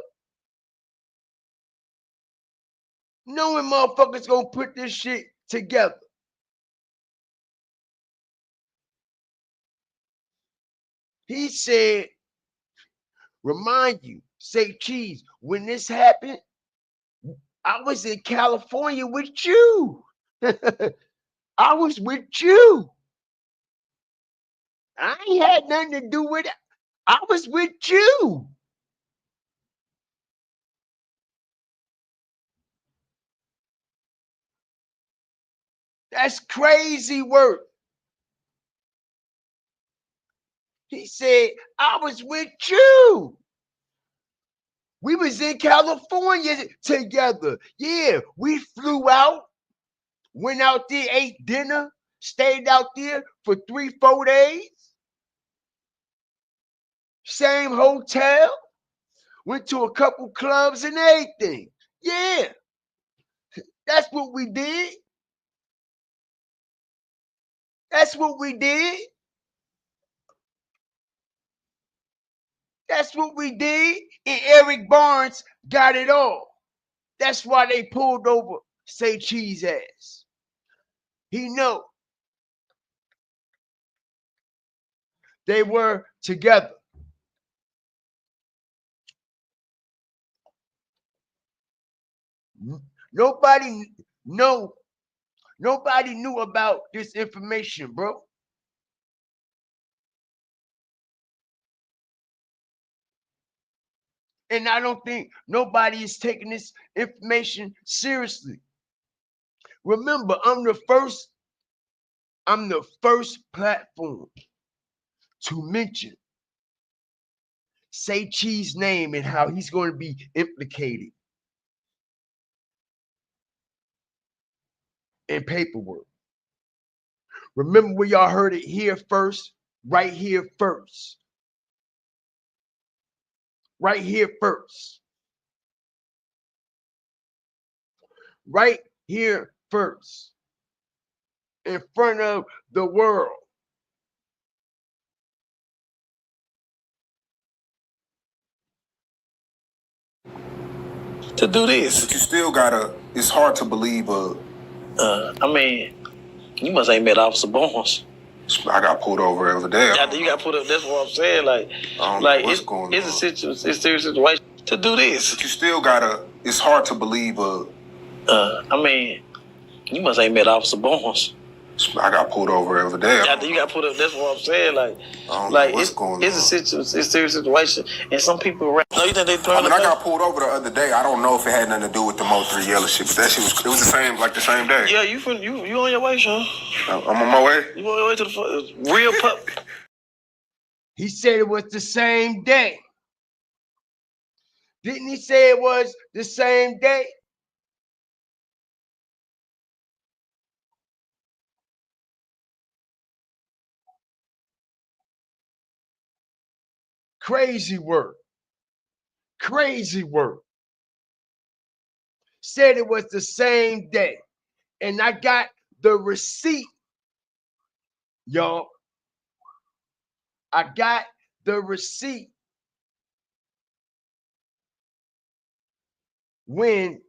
Speaker 1: Knowing motherfuckers gonna put this shit together. He said, remind you, say Cheese, when this happened, I was in California with you. I was with you. I ain't had nothing to do with it. I was with you. That's crazy work. He said, I was with you. We was in California together. Yeah, we flew out, went out there, ate dinner, stayed out there for 3-4 days. Same hotel. Went to a couple clubs and everything. Yeah, that's what we did. That's what we did. That's what we did. And Eric Barnes got it all. That's why they pulled over Say Cheese ass. He know they were together. Nobody knew about this information, bro. And I don't think nobody is taking this information seriously. Remember, I'm the first platform to mention Say Cheese name and how he's going to be implicated in paperwork. Remember where y'all heard it here first? Right here first. Right here first. Right here first. In front of the world.
Speaker 4: To do this.
Speaker 5: But you still gotta, it's hard to believe
Speaker 4: I mean, you must ain't met Officer Barnes. I got pulled over every day.
Speaker 5: Yeah, you got pulled up. That's what I'm saying. Like
Speaker 4: what's going on.
Speaker 5: It's a serious situation to do this.
Speaker 4: But you still gotta. It's hard to believe.
Speaker 5: I mean, you must ain't met Officer Barnes.
Speaker 4: I got pulled over every day.
Speaker 5: Yeah, you got pulled up. That's what I'm saying.
Speaker 4: What's going on.
Speaker 5: It's a serious situation, and some people. No, you think they throwing?
Speaker 4: I got pulled over the other day. I don't know if it had nothing to do with the MO3 Yella shit, but that shit was the same day.
Speaker 5: Yeah, you on your way, Sean?
Speaker 4: I'm on my way.
Speaker 5: You on your way to the real pup?
Speaker 1: He said it was the same day. Didn't he say it was the same day? Crazy work. Crazy work. Said it was the same day. And I got the receipt, y'all. I got the receipt when,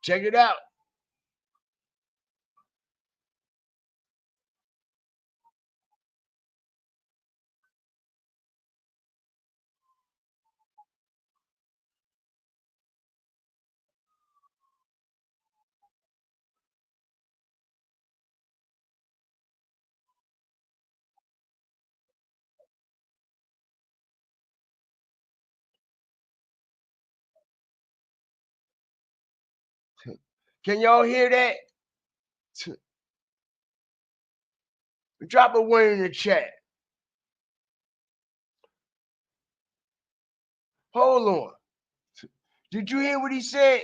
Speaker 1: check it out. Can y'all hear that? Drop a one in the chat. Hold on. Did you hear what he said?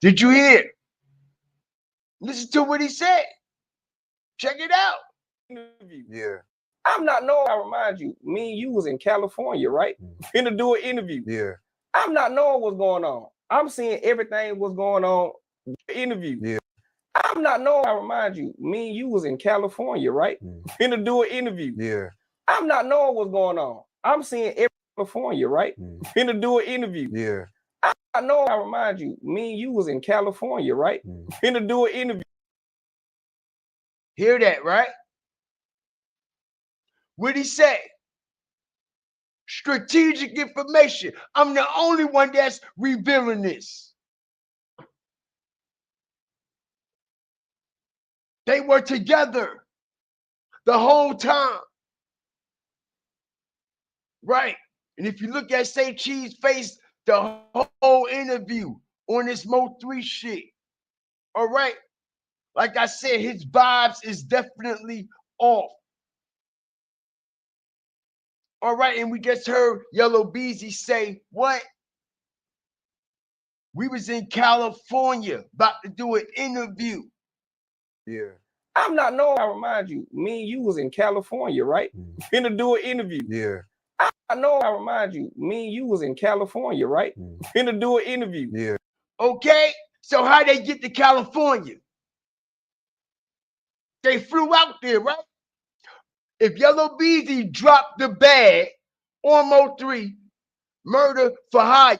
Speaker 1: Did you hear? Listen to what he said. Check it out.
Speaker 6: Yeah. I'm not knowing. I remind you, me and you was in California, right? Finna do an interview. Yeah. I'm not knowing what's going on. I'm seeing everything what's going on. Interview. Yeah. I'm not knowing. I remind you, me and you was in California, right? Finna do an interview. Yeah. I'm not knowing what's going on. I'm seeing everything California, right? Finna do an interview. Yeah. I know. I remind you, me and you was in California, right? Finna do an interview.
Speaker 1: Hear that, right? What'd he say? Strategic information. I'm the only one that's revealing this. They were together the whole time. Right. And if you look at Say Cheese face the whole interview on this MO3 shit, all right, like I said, his vibes is definitely off. All right, and we just heard Yella Beezy say, what? We was in California about to do an interview.
Speaker 6: Yeah. I'm not knowing. I remind you, me and you was in California, right? Finna do an interview. Yeah. I know. I remind you, me and you was in California, right? Finna do an interview. Yeah.
Speaker 1: Okay, so how they get to California? They flew out there, right? If Yella Beezy dropped the bag on MO3, murder for hire,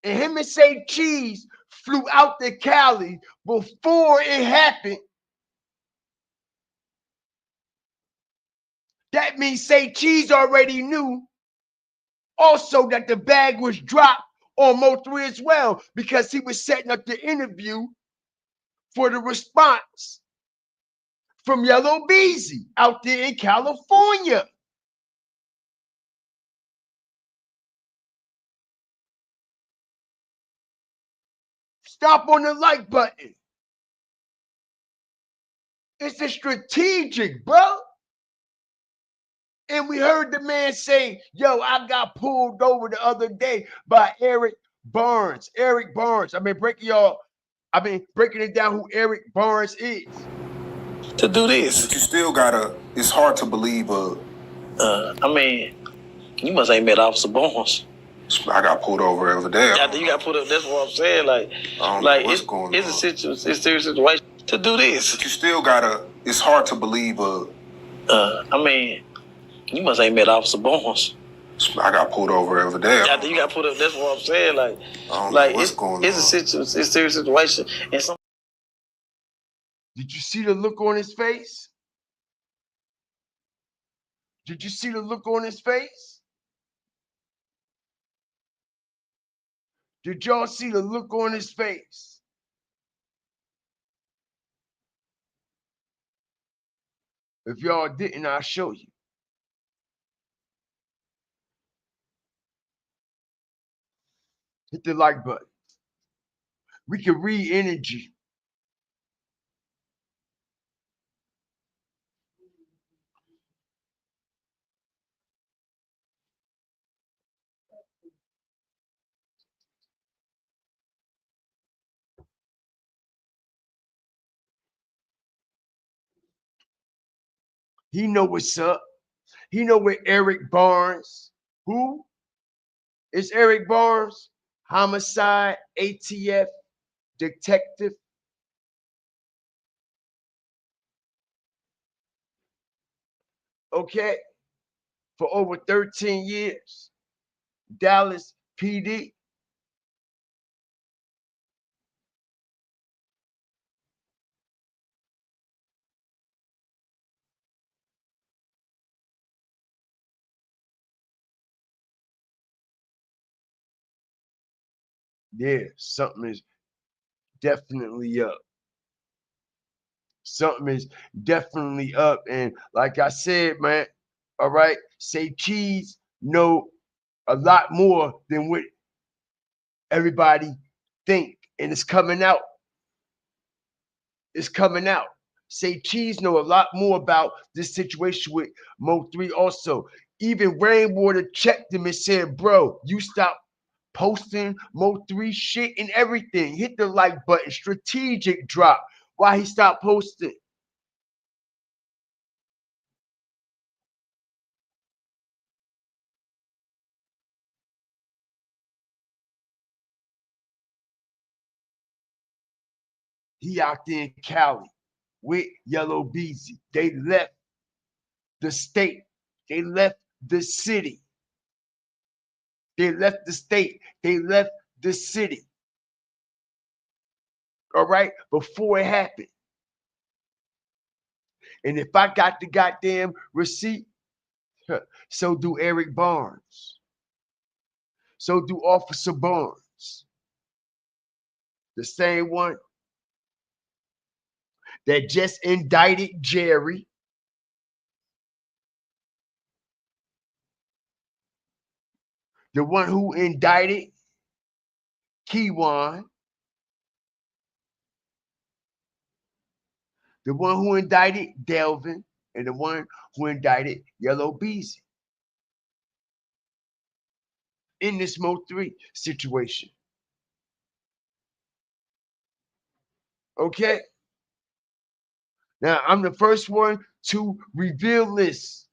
Speaker 1: and him and Say Cheese flew out to Cali before it happened, that means Say Cheese already knew also that the bag was dropped on MO3 as well, because he was setting up the interview for the response from Yella Beezy out there in California. Stop on the like button. It's a strategic, bro. And we heard the man say, yo, I got pulled over the other day by Eric Barnes. Eric Barnes. I've been breaking it down who Eric Barnes is.
Speaker 5: To do this.
Speaker 4: But you still gotta, it's hard to believe.
Speaker 5: I mean, you must ain't met Officer Barnes.
Speaker 4: I got pulled over over there.
Speaker 5: After you got pulled up, that's what I'm saying. Like it's a serious situation to do this.
Speaker 4: But you still gotta. It's hard to believe.
Speaker 5: I mean, you must ain't met Officer Barnes.
Speaker 4: I got pulled over over there.
Speaker 5: After you got pulled up, that's what I'm saying. It's a serious situation, and some.
Speaker 1: Did you see the look on his face? Did you see the look on his face? Did y'all see the look on his face? If y'all didn't, I'll show you. Hit the like button. We can read energy. He know what's up. He know where Eric Barnes. Who is Eric Barnes? Homicide, ATF, detective. Okay, for over 13 years. Dallas PD. Yeah, something is definitely up. Something is definitely up. And like I said, man, all right, say cheese know a lot more than what everybody think. And it's coming out. It's coming out. Say cheese know a lot more about this situation with MO3 also. Even Rainwater checked him and said, bro, you stop posting MO3 shit and everything. Hit the like button. Strategic drop. Why he stopped posting? He out there in Cali with Yella Beezy. They left the state. They left the city. They left the state. They left the city. All right, before it happened. And if I got the goddamn receipt, so do Eric Barnes. So do Officer Barnes. The same one that just indicted Jerry. The one who indicted Keywan. The one who indicted Delvin. And the one who indicted Yella Beezy. In this MO3 situation. Okay? Now, I'm the first one to reveal this,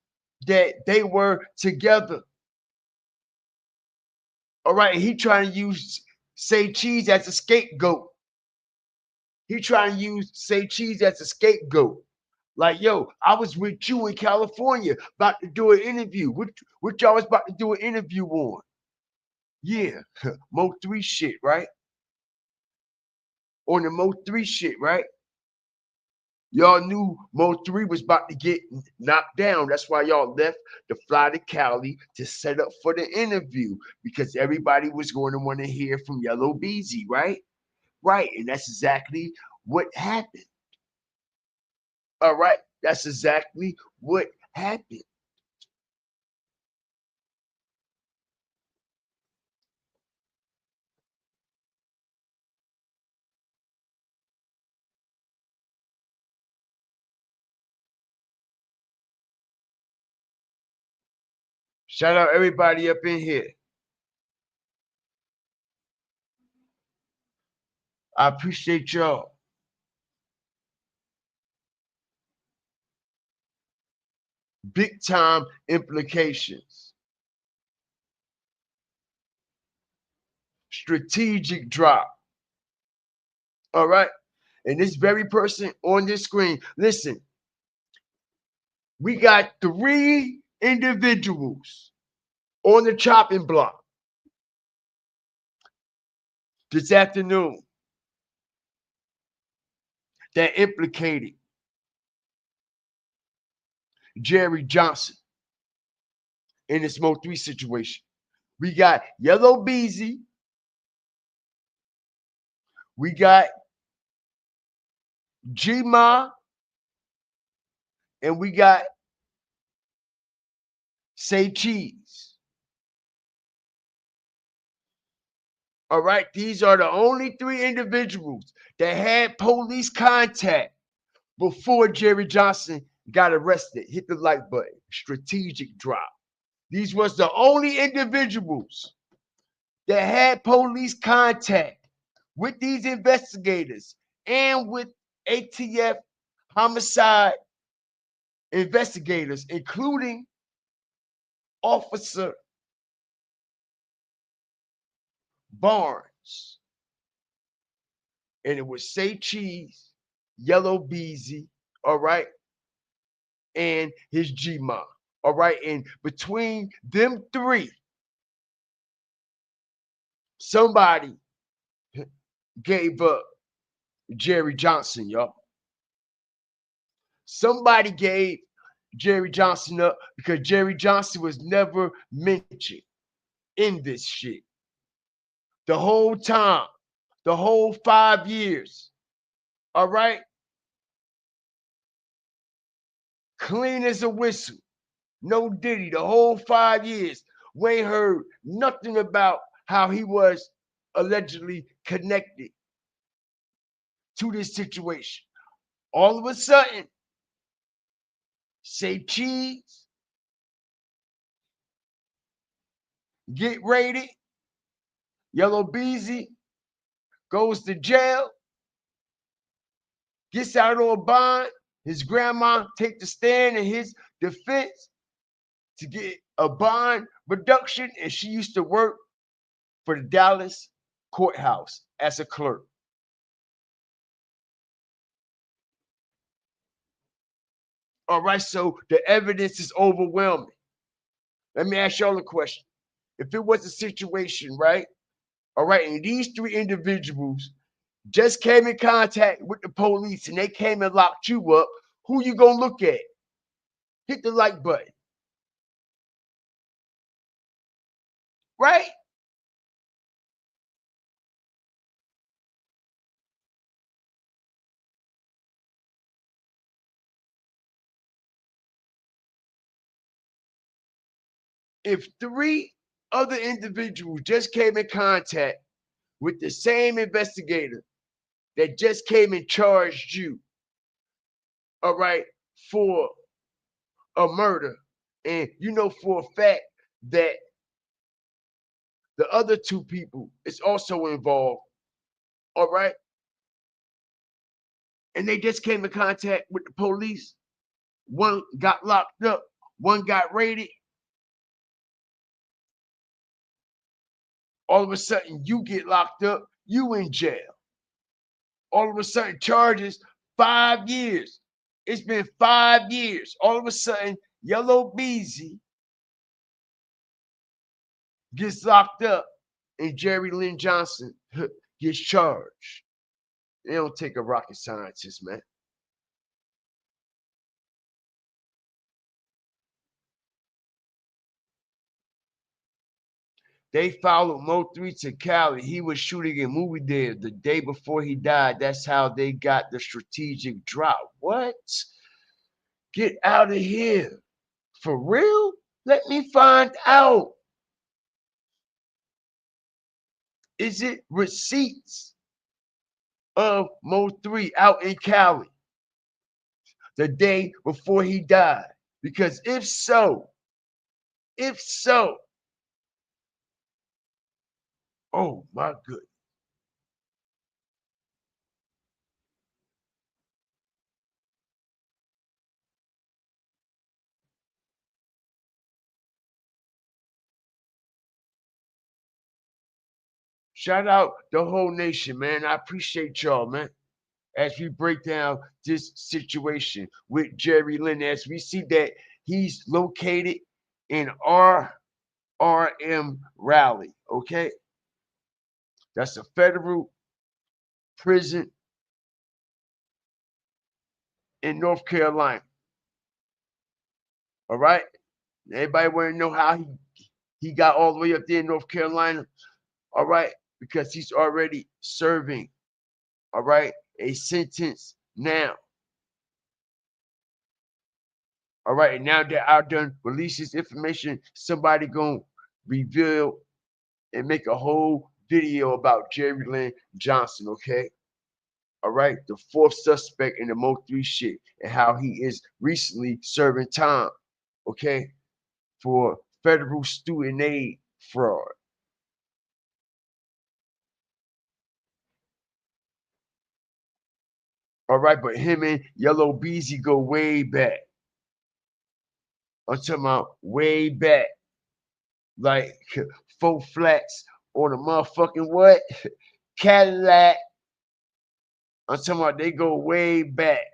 Speaker 1: that they were together. All right, he trying to use Say Cheese as a scapegoat. He trying to use Say Cheese as a scapegoat. Like, yo, I was with you in California about to do an interview. What y'all was about to do an interview on? Yeah, MO3 shit, right? On the MO3 shit, right? Y'all knew MO3 was about to get knocked down. That's why y'all left to fly to Cali to set up for the interview, because everybody was going to want to hear from Yella Beezy, right? Right, and that's exactly what happened. All right, that's exactly what happened. Shout out everybody up in here. I appreciate y'all. Big time implications. strategic drop. All right. And this very person on this screen, listen, we got 3 individuals on the chopping block this afternoon that implicated Jerry Johnson in this MO3 situation. We got Yella Beezy. We got G-Ma. And we got Say Cheese. All right, these are the only 3 individuals that had police contact before Jerry Johnson got arrested. Hit the like button. Strategic drop. These was the only individuals that had police contact with these investigators and with ATF homicide investigators, including Officer Barnes. And it was Say Cheese, Yella Beezy, all right, and his G-Ma, all right. And between them 3, somebody gave up Jerry Johnson, y'all. Somebody gave Jerry Johnson up because Jerry Johnson was never mentioned in this shit. The whole time, the whole 5 years, all right? Clean as a whistle. No Diddy, the whole 5 years. We ain't heard nothing about how he was allegedly connected to this situation. All of a sudden, Say Cheese, get raided. Yella Beezy goes to jail, gets out on bond. His grandma take the stand in his defense to get a bond reduction, and she used to work for the Dallas courthouse as a clerk. All right, so the evidence is overwhelming. Let me ask y'all a question. If it was a situation, right? All right, and these 3 individuals just came in contact with the police and they came and locked you up, who you gonna look at? Hit the like button. Right? If 3 other individuals just came in contact with the same investigator that just came and charged you, all right, for a murder, and you know for a fact that the other 2 people is also involved, all right, and they just came in contact with the police, one got locked up, one got raided, all of a sudden you get locked up, you in jail. All of a sudden charges 5 years. It's been 5 years. All of a sudden, Yella Beezy gets locked up and Jerry Lynn Johnson gets charged. They don't take a rocket scientist, man. They followed Mo3 to Cali. He was shooting a movie there the day before he died. That's how they got the strategic drop. What? Get out of here. For real? Let me find out. Is it receipts of Mo3 out in Cali the day before he died? Because if so, oh my goodness. Shout out the whole nation, man. I appreciate y'all, man. As we break down this situation with Jerry Lynn, as we see that he's located in RM Raleigh, okay? That's a federal prison in North Carolina. All right? Everybody want to know how he got all the way up there in North Carolina? All right? Because he's already serving, all right, a sentence now. All right, and now that I done release this information, somebody gonna reveal and make a whole video about Jerry Lynn Johnson, okay? All right, the fourth suspect in the MO3 shit and how he is recently serving time, okay, for federal student aid fraud. All right, but him and Yella Beezy go way back. I'm talking about way back. Like 4 flats on a motherfucking what? Cadillac. I'm talking about they go way back.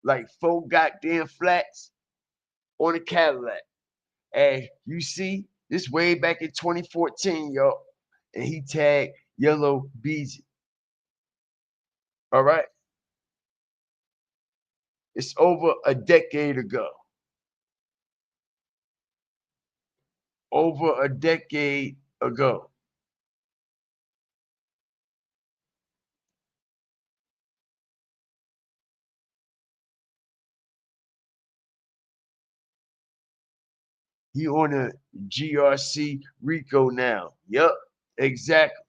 Speaker 1: Like 4 goddamn flats on a Cadillac. And you see, this way back in 2014, yo. And he tagged Yella Beezy. All right? It's over a decade ago. Over a decade ago. He on a GRC Rico now. Yup, exactly.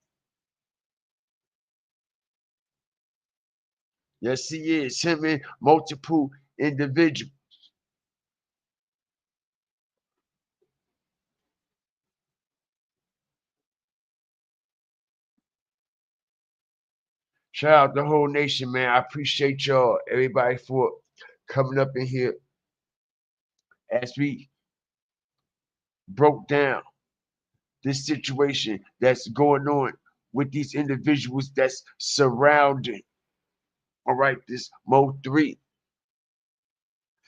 Speaker 1: Yes, he is. Him and multiple individuals. Shout out the whole nation, man. I appreciate y'all, everybody, for coming up in here as we broke down this situation that's going on with these individuals that's surrounding, all right, this MO3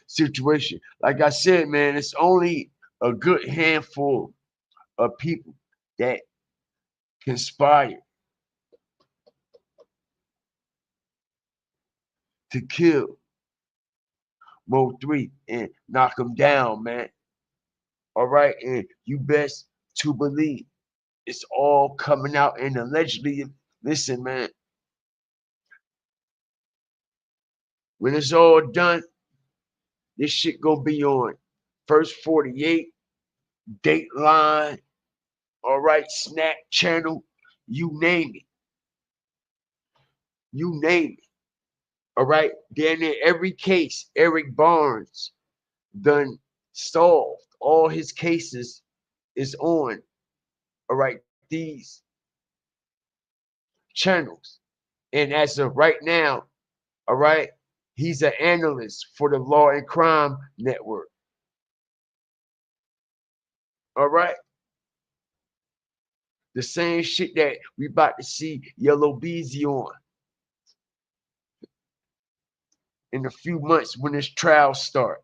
Speaker 1: situation. Like I said, man, it's only a good handful of people that conspire to kill MO3 and knock him down, man. All right, and you best to believe it's all coming out and allegedly. Listen, man, when it's all done, this shit gonna be on First 48, Dateline, all right, Snack Channel, you name it. You name it. All right, then in every case, Eric Barnes done solved all his cases is on, all right, these channels. And as of right now, all right, he's an analyst for the Law and Crime Network. All right. The same shit that we about to see Yella Beezy on in a few months when this trial start.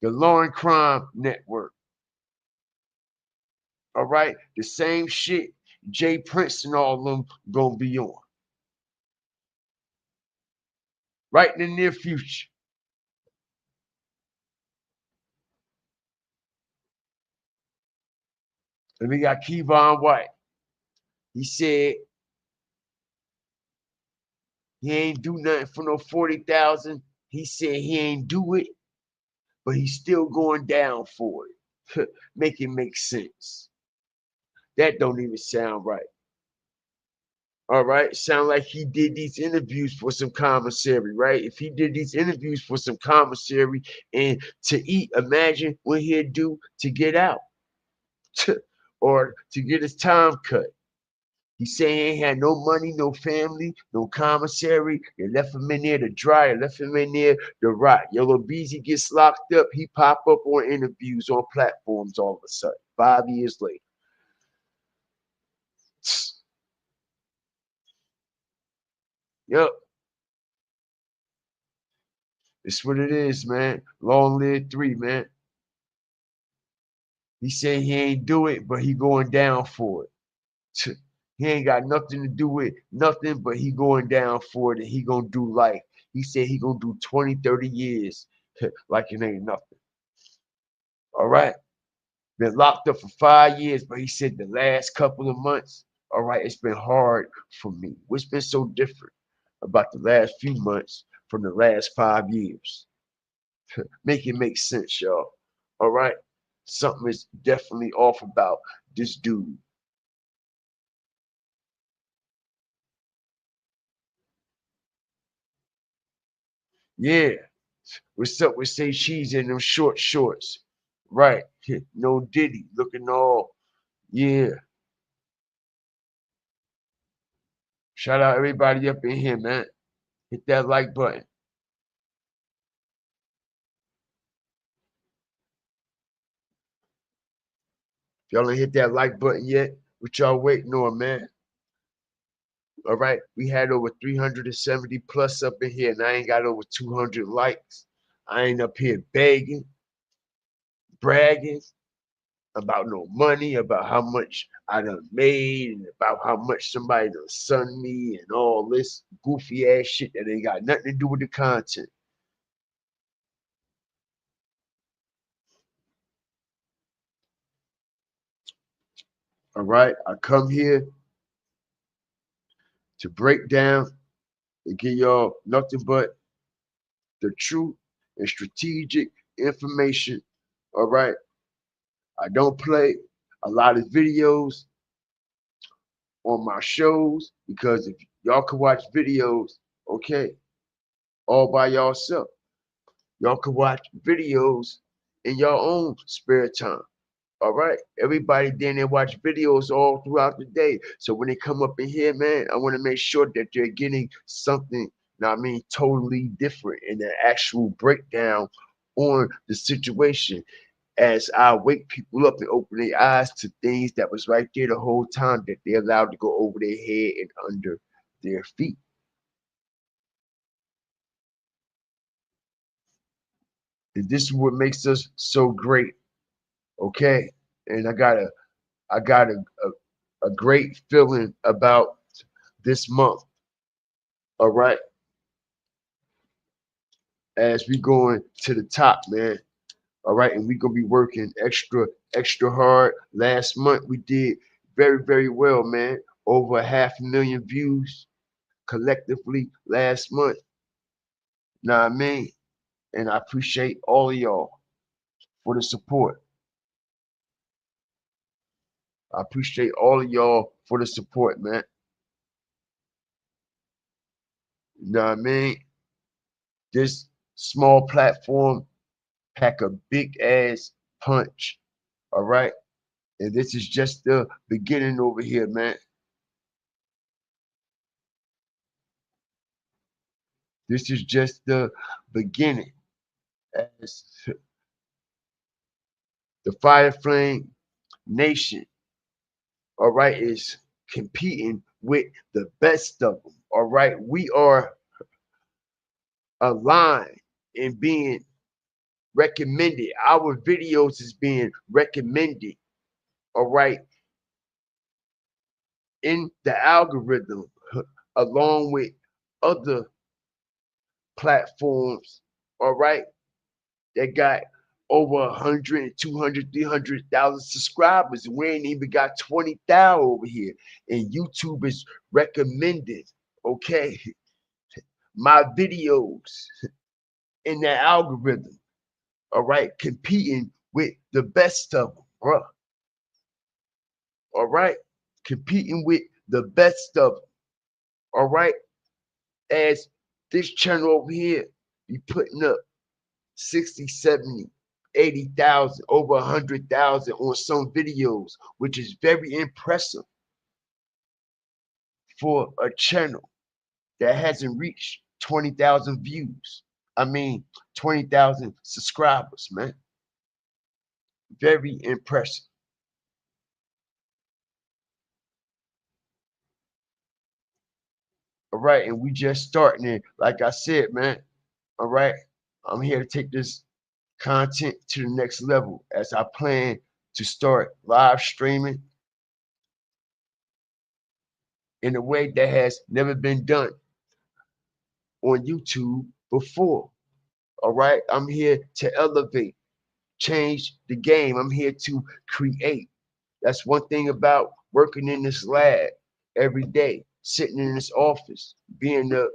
Speaker 1: The Law and Crime Network. All right. The same shit Jay Prince and all of them gonna be on. Right in the near future. And we got Keywan White. He said he ain't do nothing for no 40,000. He said he ain't do it, but he's still going down for it. Make it make sense. That don't even sound right. All right, sound like he did these interviews for some commissary, right? If he did these interviews for some commissary and to eat, imagine what he'd do to get out or to get his time cut. He said he ain't had no money, no family, no commissary. They left him in there to dry. They left him in there to rot. Yella Beezy gets locked up. He pop up on interviews on platforms all of a sudden, 5 years later. Yep. It's what it is, man. Long live 3, man. He said he ain't do it, but he going down for it. He ain't got nothing to do with nothing, but he going down for it, and he gonna do life. He said he gonna do 20, 30 years like it ain't nothing. All right? Been locked up for 5 years, but he said the last couple of months, all right, it's been hard for me. What's been so different about the last few months from the last 5 years? Make it make sense, y'all. All right? Something is definitely off about this dude. Yeah. What's up with Say Cheese in them short shorts? Right. No Diddy looking all, yeah. Shout out everybody up in here, man. Hit that like button. If y'all ain't hit that like button yet, what y'all waiting on, man? All right. We had over 370 plus up in here, and I ain't got over 200 likes. I ain't up here begging, bragging about no money, about how much I done made, and about how much somebody done sung me, and all this goofy ass shit that ain't got nothing to do with the content. All right. I come here to break down and give y'all nothing but the truth and strategic information. All right. I don't play a lot of videos on my shows because if y'all can watch videos, okay, all by yourself, y'all can watch videos in your own spare time. All right. Everybody then they watch videos all throughout the day. So when they come up in here, man, I want to make sure that they're getting something, totally different in the actual breakdown on the situation as I wake people up and open their eyes to things that was right there the whole time that they allowed to go over their head and under their feet. And this is what makes us so great. Okay. And I got a great feeling about this month. All right. As we going to the top, man. All right. And we gonna be working extra hard. Last month we did very, very well, man. Over 500,000 views collectively last month. Know what I mean? And I appreciate all of y'all for the support. I appreciate all of y'all for the support, man. You know what I mean? This small platform pack a big ass punch. All right. And this is just the beginning over here, man. This is just the beginning. As the Fire Flame Nation, all right, is competing with the best of them. All right. We are aligned in being recommended. Our videos is being recommended. All right. In the algorithm, along with other platforms, all right, that got over 100, 200, 300,000 subscribers. And we ain't even got 20,000 over here. And YouTube is recommended, okay, my videos in that algorithm, all right, competing with the best of them, bro. All right, competing with the best of them, all right, as this channel over here be putting up 60, 70, 80,000, over 100,000 on some videos, which is very impressive for a channel that hasn't reached 20,000 views. 20,000 subscribers, man. Very impressive. All right, and we just starting it. Like I said, man. All right, I'm here to take this content to the next level as I plan to start live streaming in a way that has never been done on YouTube before. All right, I'm here to elevate, change the game. I'm here to create. That's one thing about working in this lab every day, sitting in this office, being the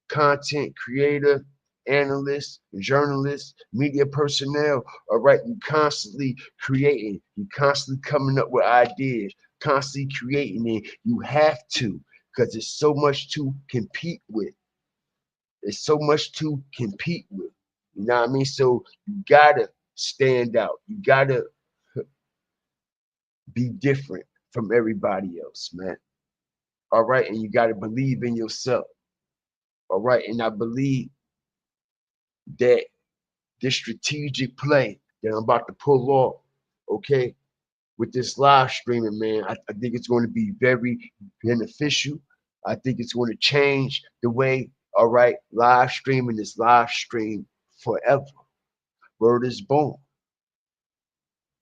Speaker 1: content creator, analyst, journalist, media personnel. All right, you constantly creating, you constantly coming up with ideas, constantly creating it. You have to, because there's so much to compete with. There's so much to compete with. You know what I mean? So you gotta stand out. You gotta be different from everybody else, man. All right, and you gotta believe in yourself. All right, and I believe that this strategic play that I'm about to pull off, okay, with this live streaming, man, I think it's going to be very beneficial. I think it's going to change the way, all right, live streaming is live stream forever. Word is born.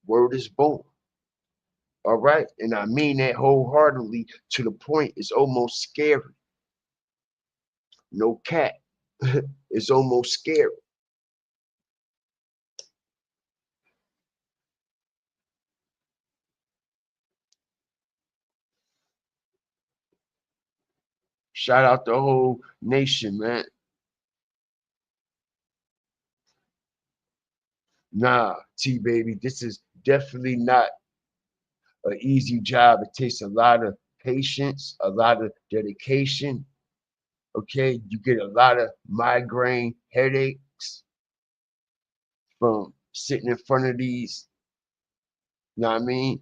Speaker 1: Word is born. All right. And I mean that wholeheartedly to the point it's almost scary. No cat. It's almost scary. Shout out the whole nation, man. Nah, T baby, this is definitely not an easy job. It takes a lot of patience, a lot of dedication. Okay, you get a lot of migraine headaches from sitting in front of these, you know what I mean?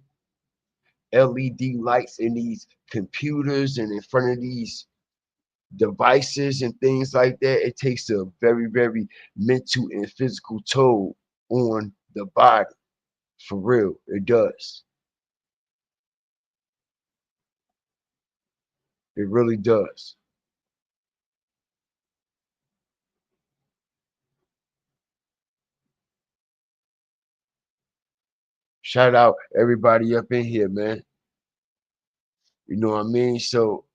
Speaker 1: LED lights in these computers and in front of these devices and things like that. It takes a very, very mental and physical toll on the body. For real, it does. It really does. Shout out everybody up in here, man. You know what I mean? So,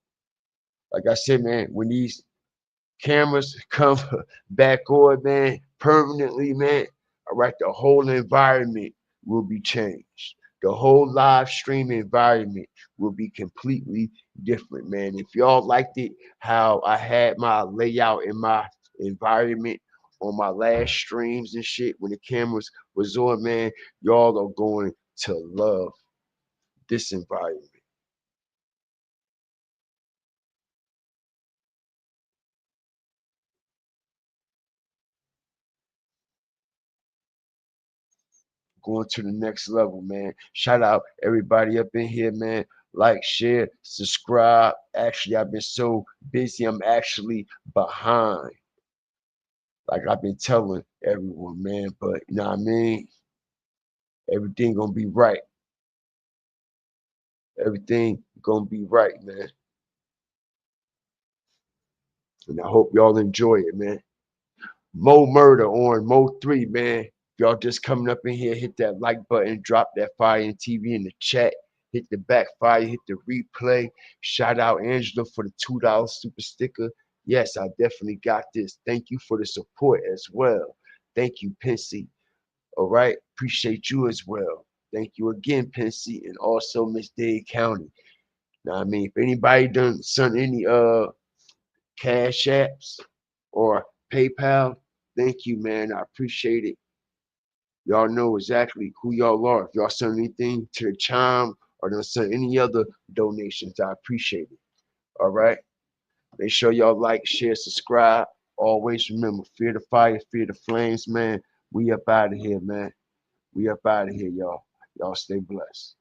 Speaker 1: like I said, man, when these cameras come back on, man, permanently, man, all right, the whole environment will be changed. The whole live stream environment will be completely different, man. If y'all liked it, how I had my layout in my environment on my last streams and shit when the cameras was on, man, y'all are going to love this environment. Going to the next level, man. Shout out everybody up in here, man. Like, share, subscribe. Actually, I've been so busy, I'm actually behind. Like I've been telling everyone, man. But you know what I mean? Everything gonna be right. Everything gonna be right, man. And I hope y'all enjoy it, man. Mo Murder on Mo3, man. Y'all just coming up in here, hit that like button, drop that fire and TV in the chat, hit the backfire, hit the replay. Shout out Angela for the $2 super sticker. Yes, I definitely got this. Thank you for the support as well. Thank you, Pensy. All right, appreciate you as well. Thank you again, Pensy, and also Miss Dade County. Now, I mean, if anybody done sent any cash apps or PayPal, thank you, man. I appreciate it. Y'all know exactly who y'all are. If y'all send anything to the chime or don't send any other donations, I appreciate it. All right. Make sure y'all like, share, subscribe. Always remember, fear the fire, fear the flames, man. We up out of here, man. We up out of here, y'all. Y'all stay blessed.